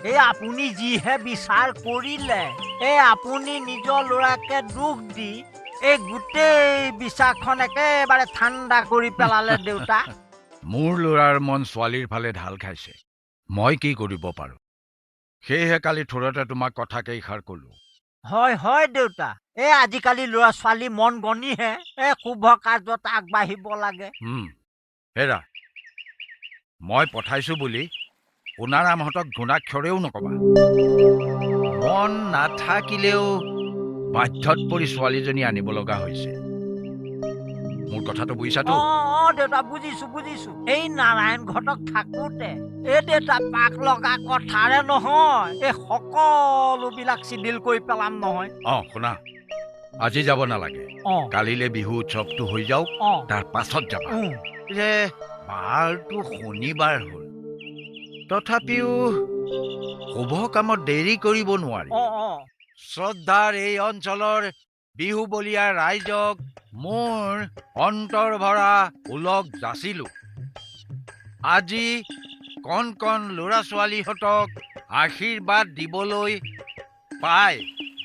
এই আপুনি যিহে বিচাৰ কৰিলে, আপুনি নিজৰ ল'ৰাকে দুখ দি এই গোটেই বিচাৰখন একেবাৰে ঠাণ্ডা কৰি পেলালে দেউতা।
মোৰ ল'ৰাৰ মন ছোৱালীৰ ফালে ঢাল খাইছে। মই কি কৰিব পাৰোঁ? সেয়েহে কালি থোৰতে তোমাক কথা কেইষাৰ ক'লো।
হয় হয় দেউতা, আজিকালি ল'ৰা ছোৱালী মন গণিহে শুভ কাৰ্যত আগবাঢ়িব লাগে।
হেৰা, মই পঠাইছো বুলি সোণাৰামহঁতক ঘূণাক্ষৰেও নকবা। মন নাথাকিলেও বাধ্যত পৰি ছোৱালীজনী আনিব লগা হৈছে। মোৰ কথাটো বুজিছাতো?
দেউতা বুজিছো বুজিছো। এই নাৰায়ণ ঘটক থাকোতে দেউতা পাক লগা কথাৰে নহয়, এই সকলোবিলাক চিডিল কৰি পেলাম নহয়।
শুনা, আজি যাব নালাগে। কালিলে বিহু উৎসৱটো হৈ যাওক, তাৰ পাছত যাবা। যে বাৰটো শনিবাৰ হ'ল, তথাপিও শুভ কামত দেৰি কৰিব নোৱাৰি। শ্ৰদ্ধাৰ এই অঞ্চলৰ বিহু বলীয়া ৰাইজক মোৰ অন্তৰ ভৰা ওলগ যাচিলো। আজি কণ কণ ল'ৰা ছোৱালীহঁতক আশীৰ্বাদ দিবলৈ পাই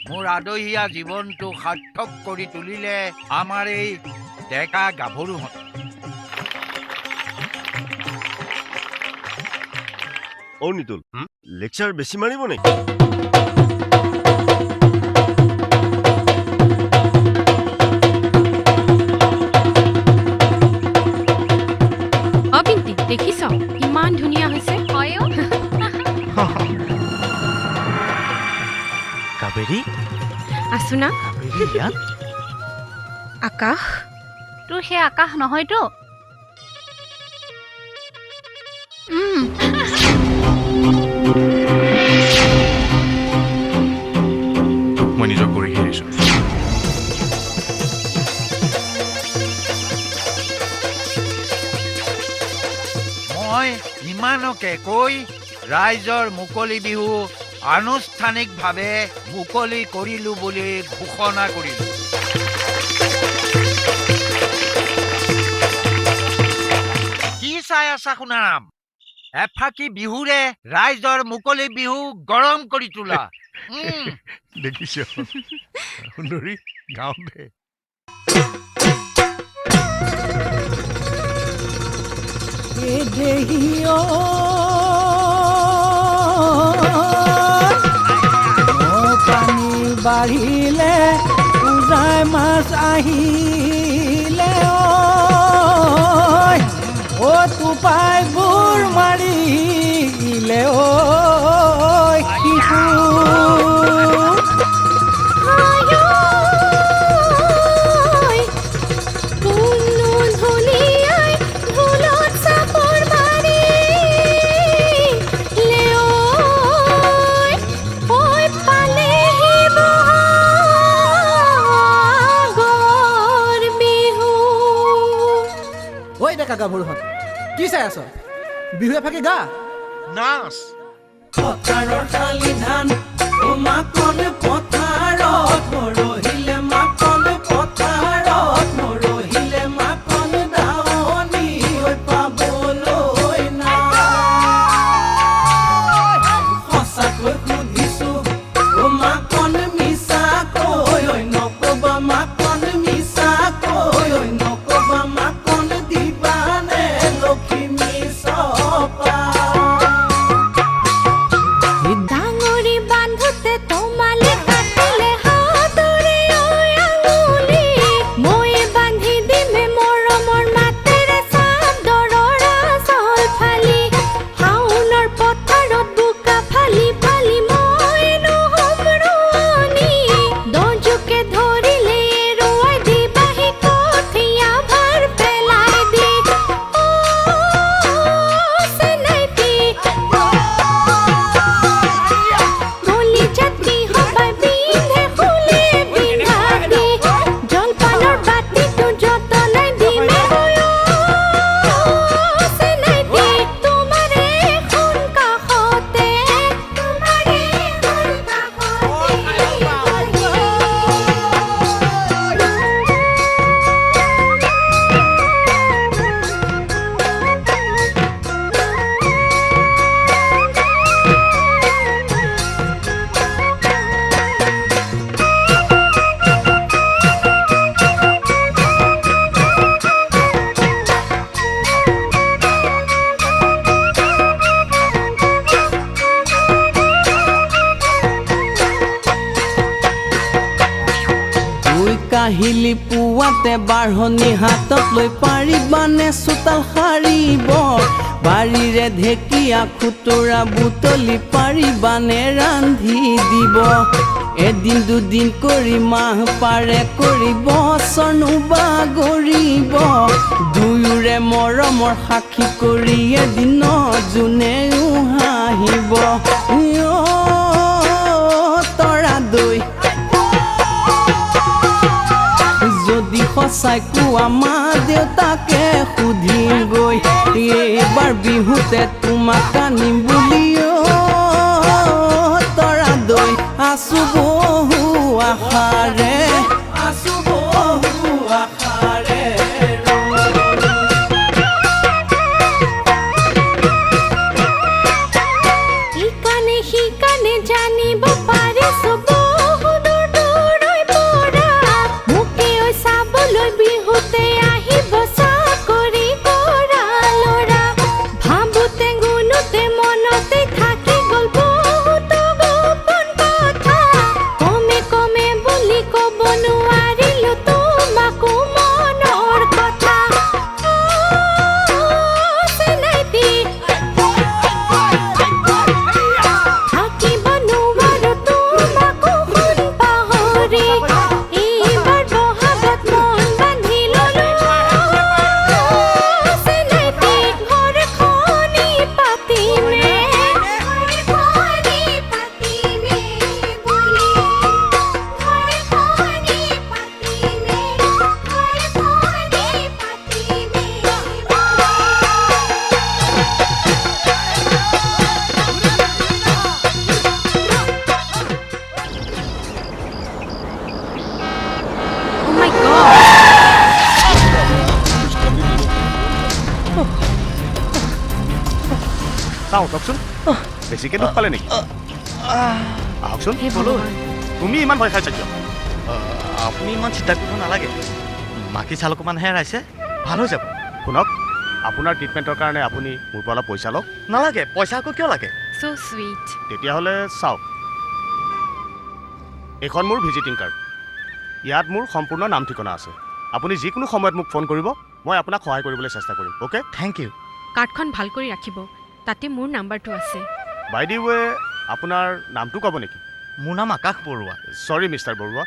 মোৰ আদহীয়া জীৱনটো সাৰ্থক কৰি তুলিলে আমাৰ এই ডেকা গাভৰুহঁত।
নিতুল, লেকচাৰ বেছি মাৰিব নেকি?
দেখিছ ইমান ধুনীয়া হৈছে। হয়
কাবেৰী
আছো না? আকাশ, তোৰ সেই আকাশ নহয়তো?
মই নিজক কৰি আহিছোঁ।
মই ইমানকে কৈ ৰাইজৰ মুকলি বিহু আনুষ্ঠানিকভাৱে মুকলি কৰিলো বুলি ঘোষণা কৰিলো। কি চাই আছা সোণাৰাম? এফাকি বিহুৰে ৰাইজৰ মুকলি বিহু গৰম কৰি তোলা।
দেখিছ সুন্দৰী, গাঁৱতে
পানী বাঢ়িলে উজাই মাছ আহিলে টোপাই বুৰ মাৰিলে শিশু গাভৰুহঁত কি চাই আছ বিহু এফাকে গা
নাচ
পথাৰৰ শালি ধান ও মাকন পথাৰত মৰহিলে মাকন পথাৰত মৰহিলে মাকন দাৱনী হৈ পাবলৈ নাই সঁচাকৈ সুধিছো ও মাকন মিছাকৈ নকবা মাকন মিছাকৈ নকবা মাকন দিবানে লখিমী চপা
ডাঙৰি বান্ধোতে তোমালে কাটিলে হাতৰে আঙুলি মই বান্ধি দিমে মৰমৰ মাতেৰে চাদৰৰ আঁচল ফালি শাওনৰ পথাৰত বোকা ফালি ফালি মই নহম ৰোৱনী দৰ্জুকে ধৰিলে এৰুৱাই দিবাহি কঠীয়া ভাৰ পেলাই দি চেনাইটি গলি যাত্ৰী সবাই পিন্ধে ফুলে পিন্ধাকে জলপানৰ বাতিটো যতনাই দিমে চেনাইটি তোমাৰে সোণ কাষতে তোমাৰে সোণ
তুই কাহিলি পুৱাতে বাঢ়নি হাতত লৈ পাৰিবানে চোতাল সাৰিব বাৰীৰে ঢেকীয়া খুতৰা বুটলি পাৰিবানে ৰান্ধি দিব এদিন দুদিন কৰি মাহ পাৰে কৰিব চনুবা গৰিব দুয়োৰে মৰমৰ সাক্ষী কৰি এদিন যোনেও হাঁহিব তৰা দৈ যদি সঁচাই কোৱা মা দেউতাকে সুধিম গৈ এইবাৰ বিহুতে তোমাক আনিম বুলি তৰা দৈ আছো বহু আশাৰে আছো বহু আশাৰে
ইকানে সিকানে জানিব পাৰিছো বহু দূৰ দূৰৈ পৰা মোকে ঐ চাবলৈ বিহুতে আহিব চাকৰি কৰা ল'ৰা ভাবোতে গুণোতে মনতে থাকি গ'ল বহুতো গোপন কথা কমে কমে বুলি ক'ব নোৱাৰিলো তোমাকো মনৰ কথা চেনাইটি থাকিব নোৱাৰো তোমাকো সোণ পাহৰি এইবাৰ বহাগত মন বান্ধি ল'লো চেনাইটি ঘৰখনি পাতিমে ঘৰখনি পাতিমে বুলি ঘৰখনি পাতিমে Oh my God!
চাওঁ কওকচোন বেছিকে দুখ পালে নেকি আহকচোন
হে ভগৱান
তুমি ইমান ভয় খাইছা কিয়
আপুনি ইমান চিন্তা কৰিব নালাগে মাখি চাল অকণমান হেৰাইছে ভাল হৈ যাব
শুনক আপোনাৰ ট্ৰিটমেণ্টৰ কাৰণে আপুনি মোৰ পৰা অলপ পইচা লওক
নালাগে পইচা আকৌ কিয় লাগে
so sweet
তেতিয়াহ'লে চাওক এইখন মোৰ ভিজিটিং কাৰ্ড ইয়াত মোৰ সম্পূৰ্ণ নাম ঠিকনা আছে আপুনি যিকোনো সময়ত মোক ফোন কৰিব মই আপোনাক সহায় কৰিবলৈ চেষ্টা কৰিম অ'কে
থেংক ইউ
কাৰ্ডখন ভাল কৰি ৰাখিব তাতে মোৰ নাম্বাৰটো আছে
বাই দি ৱে আপোনাৰ নামটো ক'ব নেকি
মোৰ নাম আকাশ বৰুৱা
চৰি মিষ্টাৰ বৰুৱা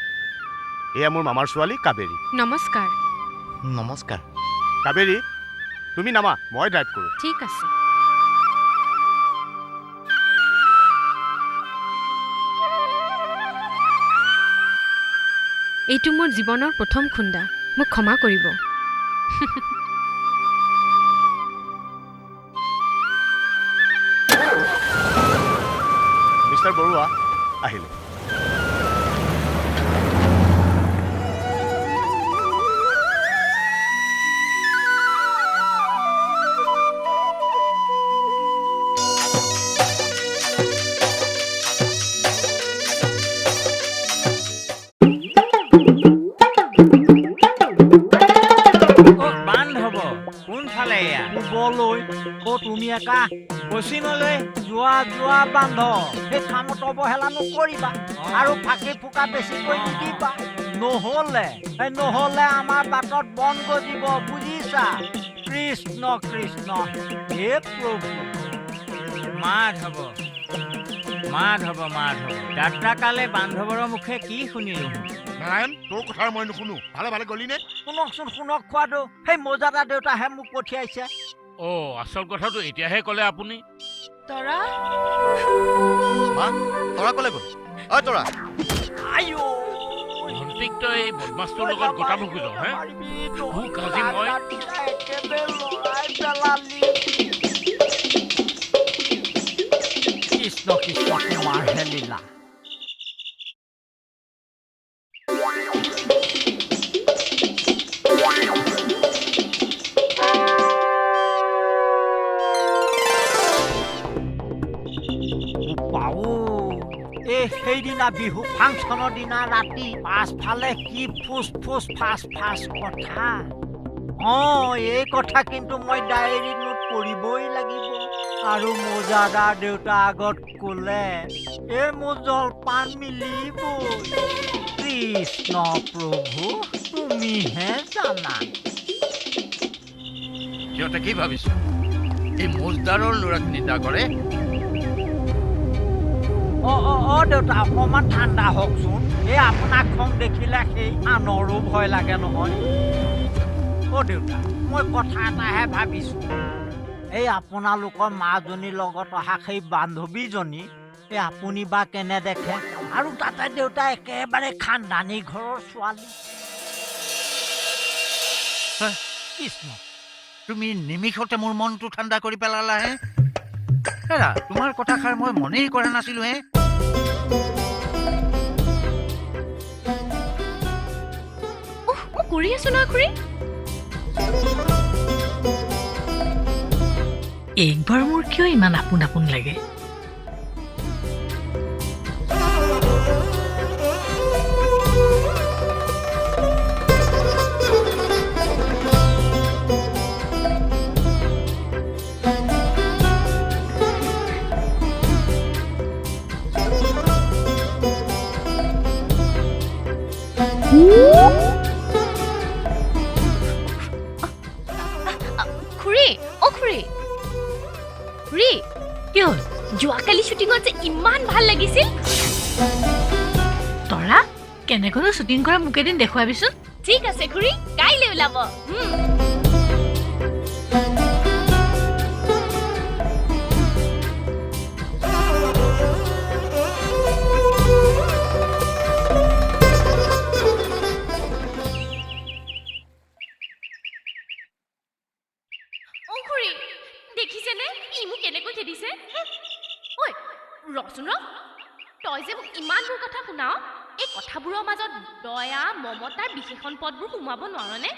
এয়া মোৰ মামাৰ ছোৱালী কাবেৰী
নমস্কাৰ
নমস্কাৰ
কাবেৰী তুমি নামা মই ড্ৰাইভ কৰোঁ
ঠিক আছে এইটো মোৰ জীৱনৰ প্ৰথম খুন্দা মোক ক্ষমা কৰিব
মিষ্টাৰ বৰুৱা আহিলে।
বান্ধৱ কোনফালে এয়া পূবলৈ তুমি একা পশ্চিমলৈ যোৱা বান্ধ সেই কামত অৱহেলা নকৰিবা আৰু ফাঁকি ফুকা বেছিকৈ নিদিবা নহলে আমাৰ বাটত বন গজিব বুজিছা। কৃষ্ণ কৃষ্ণ হে প্ৰভু। মাধৱ যাত্ৰাকালে বান্ধৱৰ মুখে কি শুনিলো?
নাৰায়ণ, তোৰ কথা মই নুশুনো। ভালে ভালে গলি নে?
শুনক খোৱাটো সেই মৌজাদা দেউতাহে মোক পঠিয়াইছে।
আচল কথাটো এতিয়াহে ক'লে আপুনি।
তৰা
তৰা ক'লে গ'ল? অ তৰা,
ভণ্টিক তই এই বদমাছটোৰ লগত গোটাব খোজ হে? আজি মই
কৃষ্ণ কৃষ্ণ কুমাৰ হে লীলা। সেইদিনা বিহু ফাংচনৰ দিনা ৰাতি পাছফালে কি ফুচ ফাঁচ কথা। এই কথা কিন্তু মই ডায়েৰীত নোট কৰিবই লাগিব। আৰু মৌজাদাৰ দেউতা আগত ক'লে মোৰ জলপান মিলিবই। কৃষ্ণ প্ৰভু, তুমিহে জানা।
সিহঁতে কি ভাবিছে এই মৌজাদাৰৰ ল'ৰাক নিন্দা কৰে?
দেউতা অকণমান ঠাণ্ডা হওকচোন। এই আপোনাক খং দেখিলে সেই আনৰো ভয় লাগে নহয়। দেউতা, মই কথা এটাহে ভাবিছো। এই আপোনালোকৰ মাজনীৰ লগত অহা সেই বান্ধৱীজনী আপুনি বা কেনে দেখে? আৰু তাতে দেউতা একেবাৰে খানদানী ঘৰৰ ছোৱালী।
কৃষ্ণ, তুমি নিমিষতে মোৰ মনটো ঠাণ্ডা কৰি পেলালা হে। তোমাৰ কথাষাৰ মই মনেই কৰা নাছিলো হে।
কৰি আছো না খুৰী।
এইবাৰ মোৰ কিয় ইমান আপোন আপোন লাগে?
যোৱাকালি শ্বুটিঙত যে ইমান ভাল লাগিছিল।
তৰা, কেনেকৈনো শ্বুটিং কৰা মোক এদিন দেখুৱাবিচোন।
ঠিক আছে খুৰী, কাইলৈ ওলাব। খুৰী দেখিছেনে ই মোক কেনেকৈ খেদিছে? ঐ ৰচোন, তই যে মোক ইমানবোৰ কথা শুনাও, এই কথাবোৰৰ মাজত দয়া মমতাৰ বিশেষণ পদবোৰ সোমাব নোৱাৰনে?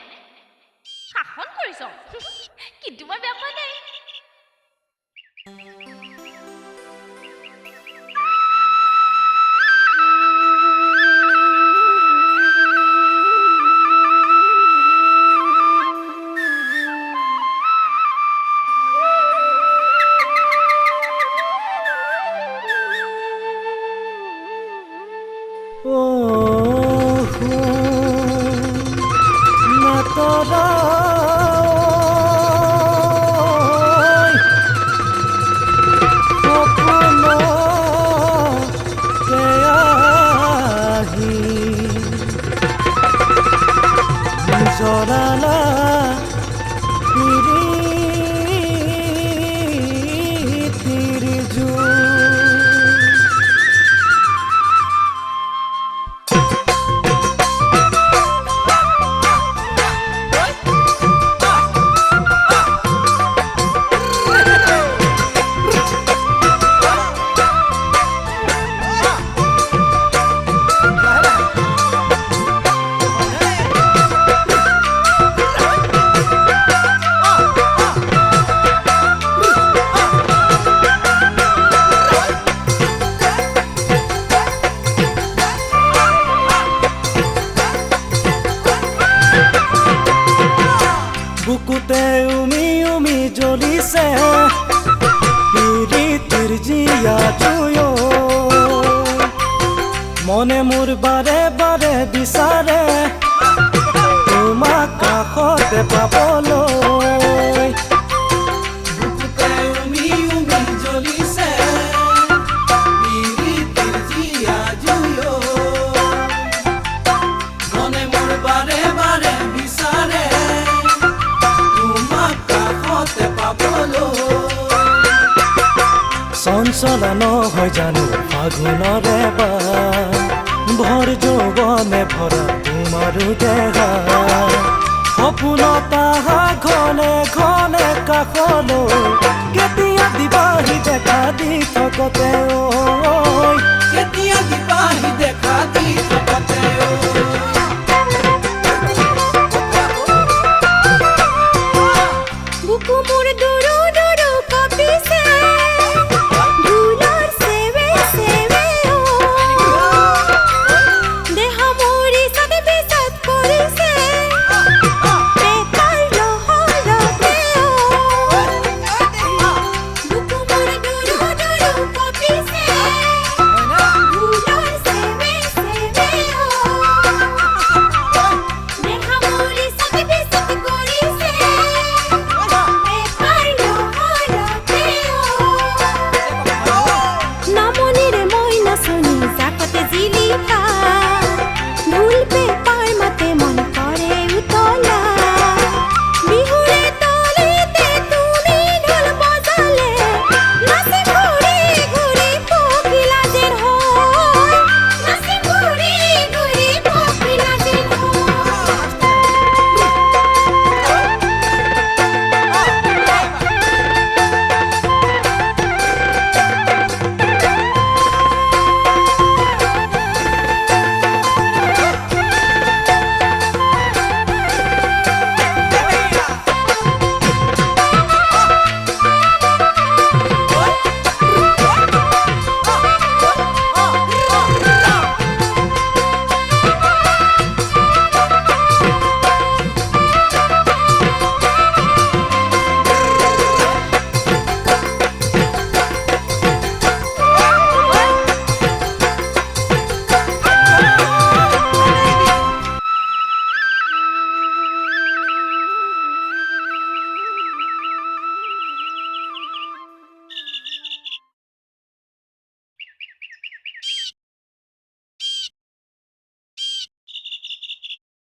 শাসন কৰিছ, কিন্তু মই বেয়া পোৱা নাই।
জুই মনে মোৰ বাৰে বাৰে বিচাৰে তোমাক কাষতে পাবলৈ বুকুতে উমি উমি জ্বলিছে পিৰিতিৰ জিয়া জুই মনে মোৰ বাৰে বাৰে বিচাৰে তোমাক কাষতে পাবলৈ চঞ্চলা নহয় জানো ফাগুনৰে বান ভৰ যৌৱনে ভৰা তোমাৰো দেহা সপোনত আহা ঘনে ঘনে কাষলৈ কেতিয়া দিবাহি দেখা দি থকতে ঐ কেতিয়া দিবাহি দেখা দি থকতে
বুকু মোৰ দুৰু দুৰু কঁপিছে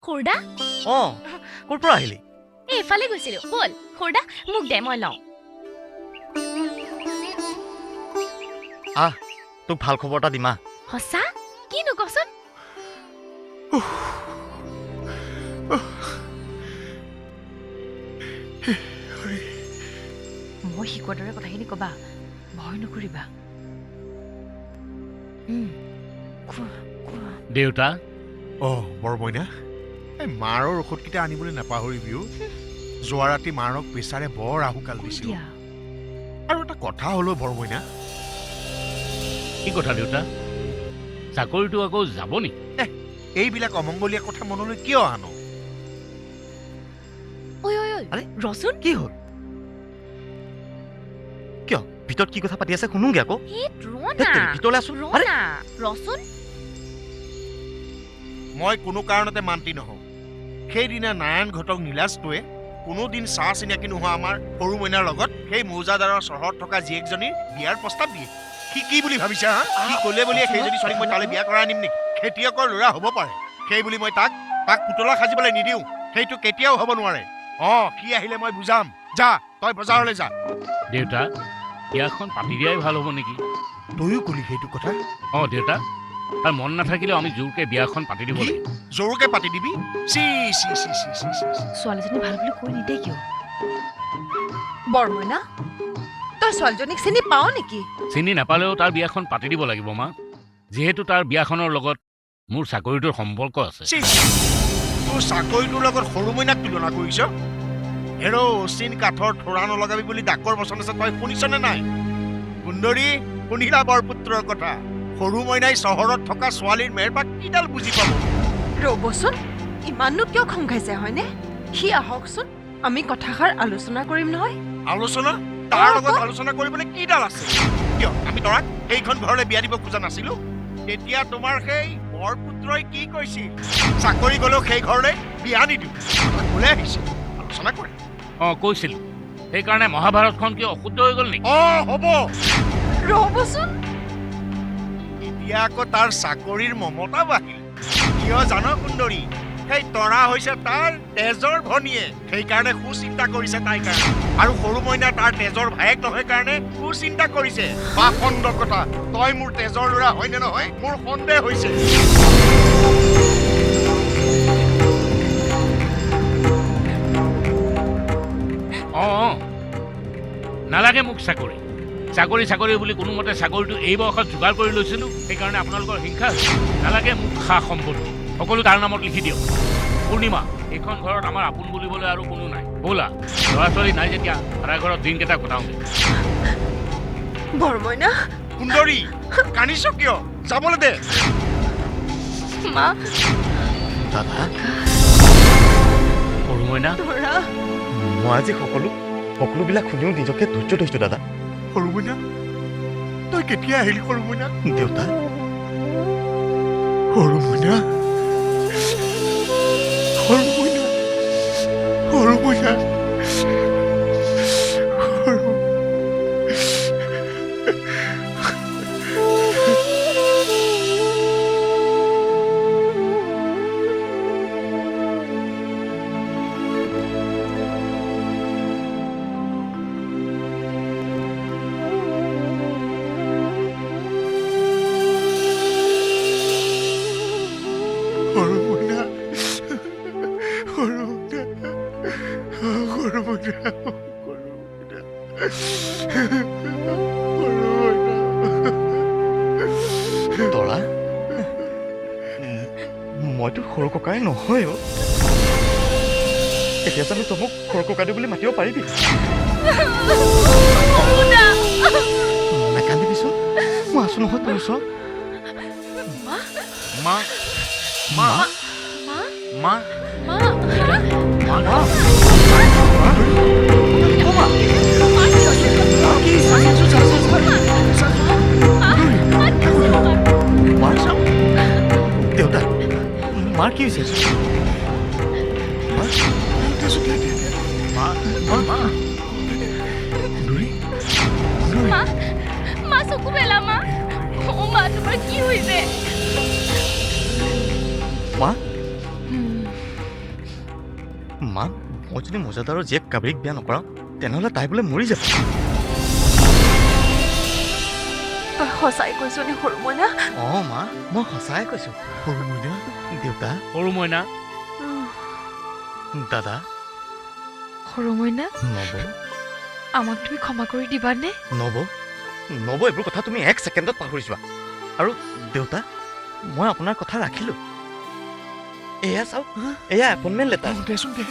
খুৰ্দা
ক'ৰ পৰা আহিলি
এইফালে গৈছিলো বল খুৰ্দা মোক দে মই লওঁ
তোক ভাল খবৰ এটা দিমা
সঁচা কিনো কচোন
মই শিকোৱাৰ দৰে কথাখিনি ক'বা ভয় নকৰিবা
দেউতা
বৰমইনা এই মাৰৰ ঔষধকেইটা আনিবলৈ নাপাহৰিবিও যোৱা ৰাতি মাৰক প্ৰেছাৰে বৰ আহুকাল দিছিল আৰু এটা কথা হলো বৰমইনা
কি কথা দেউতা চাকৰিটো আকৌ যাব নি
এইবিলাক অমংগলীয়া কথা মনলৈ কিয় আনো
ৰচোন
কি হ'ল কিয় ভিতৰত কি কথা পাতি আছে শুনোগে আকৌ ভিতৰলৈ আছো
ৰচোন
মই কোনো কাৰণতে মান্তি নহওঁ সেইদিনা নাৰায়ণ ঘটক নীলাজটোৱে কোনোদিন চাহ চিনাকি নোহোৱা আমাৰ সৰু মইনাৰ লগত সেই মৌজাদাৰৰ চহৰত থকা জীয়েকজনীৰ বিয়াৰ প্ৰস্তাৱ দিয়ে সি কি বুলি ভাবিছা সি ক'লে বুলিয়ে সেইজনী ছোৱালীক মই তালৈ বিয়া কৰাই আনিম নেকি খেতিয়কৰ ল'ৰা হ'ব পাৰে সেই বুলি মই তাক পুতলা সাজিবলৈ নিদিওঁ সেইটো কেতিয়াও হ'ব নোৱাৰে সি আহিলে মই বুজাম যা তই বজাৰলৈ যা
দেউতা বিয়াখন পাতি দিয়াই ভাল হ'ব নেকি
তয়ো ক'লি সেইটো কথা
দেউতা তাৰ মন নাথাকিলেও আমি জোৰকে বিয়াখন পাতি দিব লাগিব
জোৰকে পাতি দিবি
ছোৱালীজনী ভাল বুলি কৈ নিদে কিয়
বৰমইনা তই ছোৱালীজনীক চিনি পাও নেকি
চিনি নাপালেও তাৰ বিয়াখন পাতি দিব লাগিব মা যিহেতু তাৰ বিয়াখনৰ লগত মোৰ চাকৰিটোৰ সম্পৰ্ক আছে
তোৰ চাকৰিটোৰ লগত সৰু মইনাক তুলনা কৰিছ হেৰ অচিন কাঠৰ থোৰা নলগাবি বুলি ডাকৰ বচন আছে তই শুনিছনে নাই সুন্দৰী শুনিলা বৰপুত্ৰৰ কথা সৰু মইনাই চহৰত থকা ছোৱালীৰ মেৰপাক কিডাল বুজি পাব
ৰ'বচোন ইমাননো কিয় খং খাইছে হয়নে সি আহকচোন আমি কথাষাৰ আলোচনা কৰিম নহয়
আলোচনা তাৰ লগত আলোচনা কৰিবলৈ কিডাল আছে কিয় আমি তৰাক সেইখন ঘৰলৈ বিয়া দিব খোজা নাছিলো তেতিয়া তোমাৰ সেই বৰপুত্ৰই কি কৈছিল চাকৰি গলেও সেই ঘৰলৈ বিয়া নিদিওঁ ওলাই আহিছে আলোচনা কৰে
কৈছিলো সেইকাৰণে মহাভাৰতখন কিয় অশুদ্ধ হৈ গ'ল নেকি
হ'ব
ৰ'বচোন
এতিয়া আকৌ তাৰ চাকৰিৰ মমতা বাঢ়িল কিয় জানো সুন্দৰী সেই তৰা হৈছে তাৰ তেজৰ ভনীয়ে সেইকাৰণে সুচিন্তা কৰিছে তাইৰ কাৰণে আৰু সৰু মইনা তাৰ তেজৰ ভায়েক নহয় কাৰণে সুচিন্তা কৰিছে বাসন্দ কথা তই মোৰ তেজৰ ল'ৰা হয়নে নহয় মোৰ সন্দেহ হৈছে
নালাগে মোক চাকৰি চাকৰি বুলি কোনোমতে চাকৰিটো এই বয়সত যোগাৰ কৰি লৈছিলো সেইকাৰণে আপোনালোকৰ হিংসা নালাগে মোক সা সম্পত্তি সকলো তাৰ নামত লিখি দিয়ক পূৰ্ণিমা এইখন ঘৰত আমাৰ আপোন বুলিবলৈ আৰু কোনো নাই ব'লা ল'ৰা ছোৱালী নাই যেতিয়া ভাড়া ঘৰত দিনকেইটা কটাওঁগে
বৰমইনা
সুন্দৰী কান্দিছ কিয় যাবলৈ দে
মা
দাদা
সৰু মইনা
তৰা
মই আজি সকলোবিলাক শুনিও নিজকে ধৈৰ্য ধৰিছো দাদা
সৰু মইনা তই কেতিয়া আহিলি সৰু মইনা
দেউতা
সৰু মইনা সৰু মইনা সৰু মইনা
তৰা মইতো সৰু ককাই নহয় এতিয়া জানো তই মোক সৰু ককাইদেউ বুলি মাতিব পাৰিবি নাকান্দিবিচোন মই আছো নহয় তোৰ ওচৰত
মা মা মা
দেউতা মাৰ কি হৈছে
মা চকু পেলা মা মা তোমাৰ কি হৈছে
মা মা মই যদি মজাদাৰৰ জীয়েক কাবেৰীক বিয়া নকৰাওঁ তেনেহ'লে তাই বোলে মৰি যাব
তই সঁচাই কৈছ নে সৰু মইনা
মা মই সঁচাই কৈছো
সৰু মইনা
দেউতা
সৰু মইনা
দাদা
সৰু মইনা
নব
আমাক তুমি ক্ষমা কৰি দিবানে
নব এইবোৰ কথা তুমি 1 ছেকেণ্ডত পাহৰি যোৱা আৰু দেউতা মই আপোনাৰ কথা ৰাখিলো এয়া চাওক এয়া এপইণ্টমেণ্ট লেটাৰ
দেচোন দে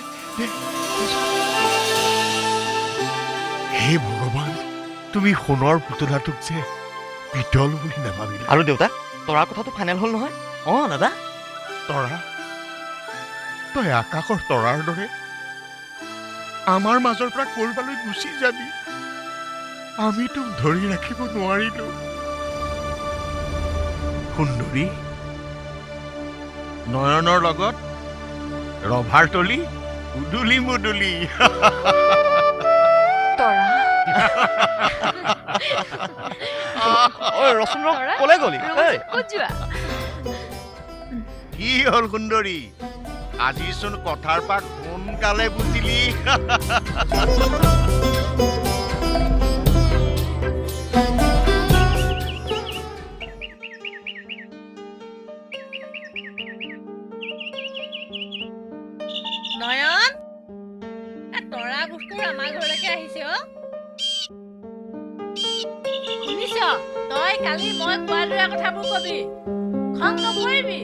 হে ভগৱান তুমি সোণৰ পুতলাটোক যে পিতল বুলি নাভাবিলা
আৰু দেউতা তৰাৰ কথাটো ফাইনেল হ'ল নহয় দাদা
তৰা তই আকাশৰ তৰাৰ দৰে আমাৰ মাজৰ পৰা কৰবালৈ গুচি যাবি আমি তোক ধৰি ৰাখিব নোৱাৰিলো সুন্দৰী নয়নৰ লগত ৰভাৰ তলি উদুলি মুদুলি
তৰা
ৰচোন কলে গলি
ক'ত যোৱা
কি হ'ল সুন্দৰী আজিচোন কথাৰ পাক সোনকালে বুজিলি
নয়ন তৰা গোটটোৰ আমাৰ ঘৰলৈকে আহিছে শুনিছ তই কালি মই কোৱা দৰে কথাবোৰ কবি খং নকৰিবি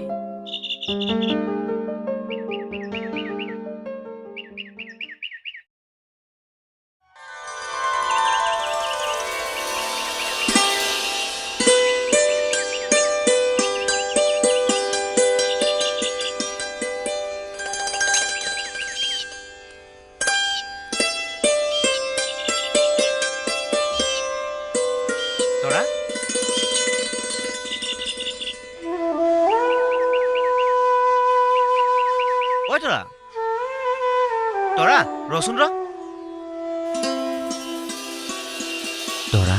তৰা তৰা ৰচোন ৰ তৰা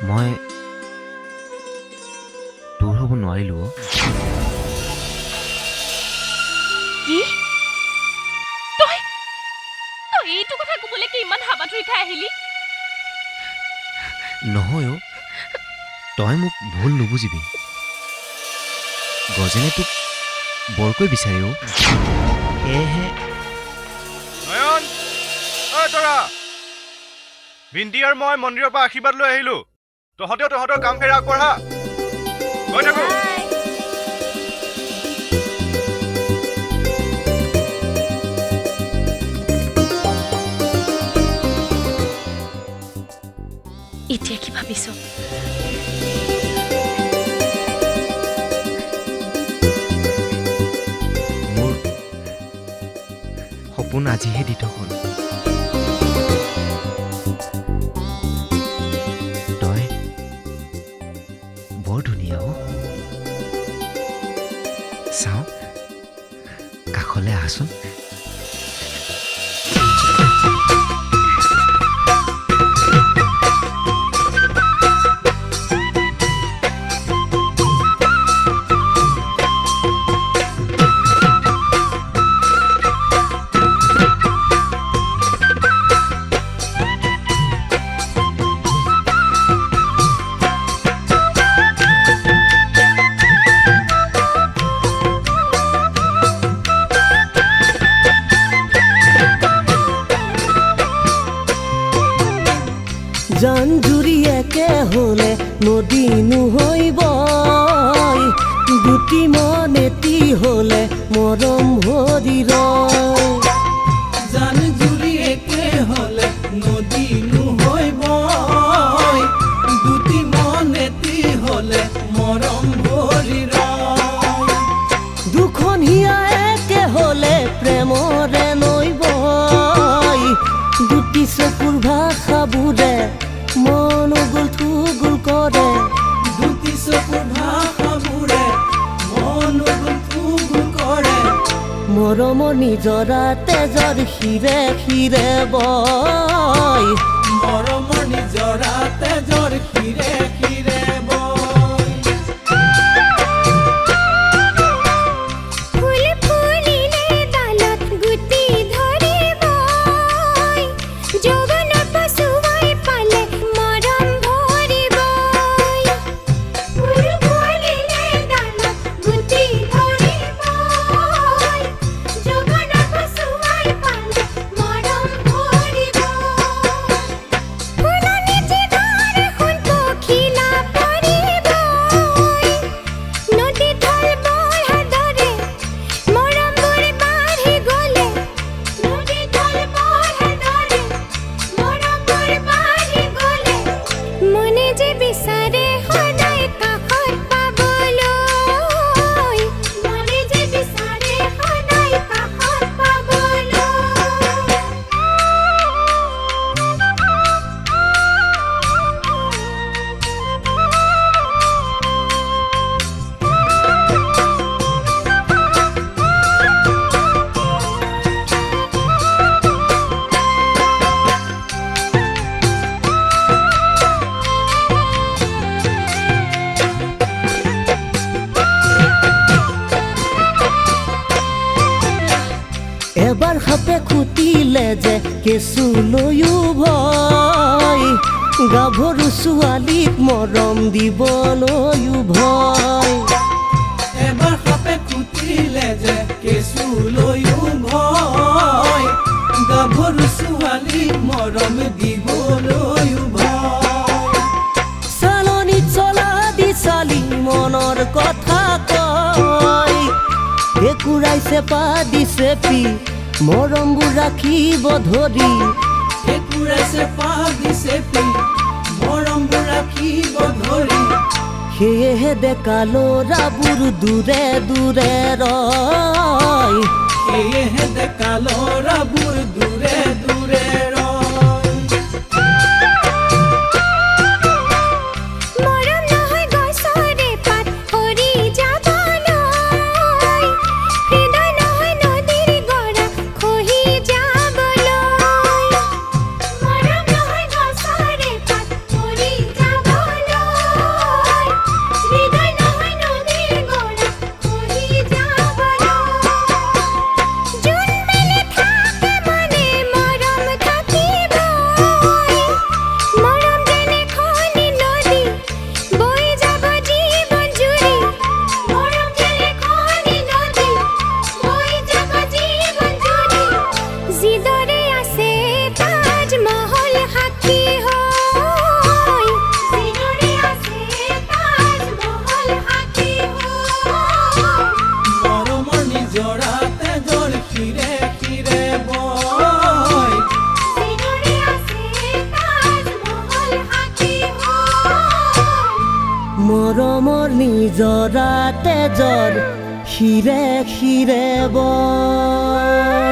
মই তোৰ হ'ব নোৱাৰিলো
কি তই তই এইটো কথা ক'বলৈ কি ইমান হাবাথুৰি খাই আহিলি
নহয় অ' তই মোক ভুল নুবুজিবি গজেনে তোক বৰকৈ বিচাৰি অ' সেয়েহে
নয়ন ঐ তৰা বিন্দি আৰু মই মন্দিৰৰ পৰা আশীৰ্বাদ লৈ আহিলো তহঁতেও তহঁতৰ কাম ফেৰা আগবঢ়া গৈ থাকো
এতিয়া কি ভাবিছ
মোৰ সপোন আজিহে দিত হ'ল তই বৰ ধুনীয়া অ' চাওঁ কাষলৈ আহচোন
জান জুৰি একে হলে নদী নহৈব দুটি মন এটি হলে মৰম ভৰি ৰয় জান জুৰি একে হলে নদী নহৈব দুটি মন এটি হলে মৰম ভৰি ৰয় দুখন হিয়া একে হলে প্ৰেমৰে নৈব দুটি চকুৰ ভাষাবোৰে মন গুল থুগুল কৰে দুটি চকুৰ ভাষাবোৰে মন গুল থুগুল কৰে মৰমৰ নিজৰা তেজৰ শিৰে শিৰে বয় মৰমৰ নিজৰা তেজৰ শিৰে শিৰে এবাৰ সাপে খুটিলে যে কেঁচু লৈও ভয় গাভৰু ছোৱালীক মৰম দিবলৈও ভয় এবাৰ সাপে খুটিলে যে কেঁচু লৈও ভয় গাভৰু ছোৱালীক মৰম দিবলৈও ভয় চালনি চলা দি চালি মনৰ কথা কয় একুৰাইছে পা দিছে পি মৰমবোৰ ৰাখিব ধৰি একুৰাইছে পা দিছে পি মৰমবোৰ ৰাখিব ধৰি সেয়েহে ডেকা ল'ৰাবোৰ দূৰে দূৰে ৰয় সেয়েহে ডেকা ল'ৰাবোৰ দূৰে দূৰে
মৰম নহয় গছৰে পাত সৰি যাব
মৰমৰ নিজৰা তেজৰ শিৰে শিৰে বয়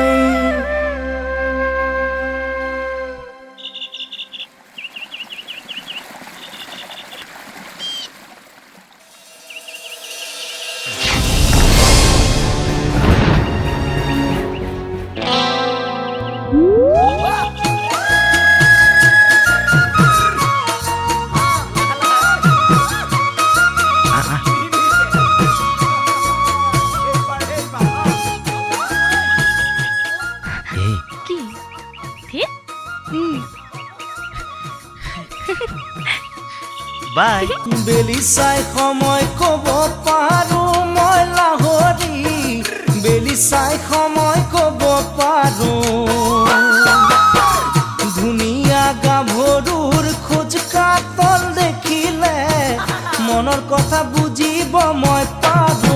কি ঠিক
বাই
বেলি চাই সময় ক'ব পাৰো মই লাহৰি বেলি চাই সময় ক'ব পাৰো ধুনীয়া গাভৰুৰ খোজ কাতল দেখিলে মনৰ কথা বুজিব মই পাৰো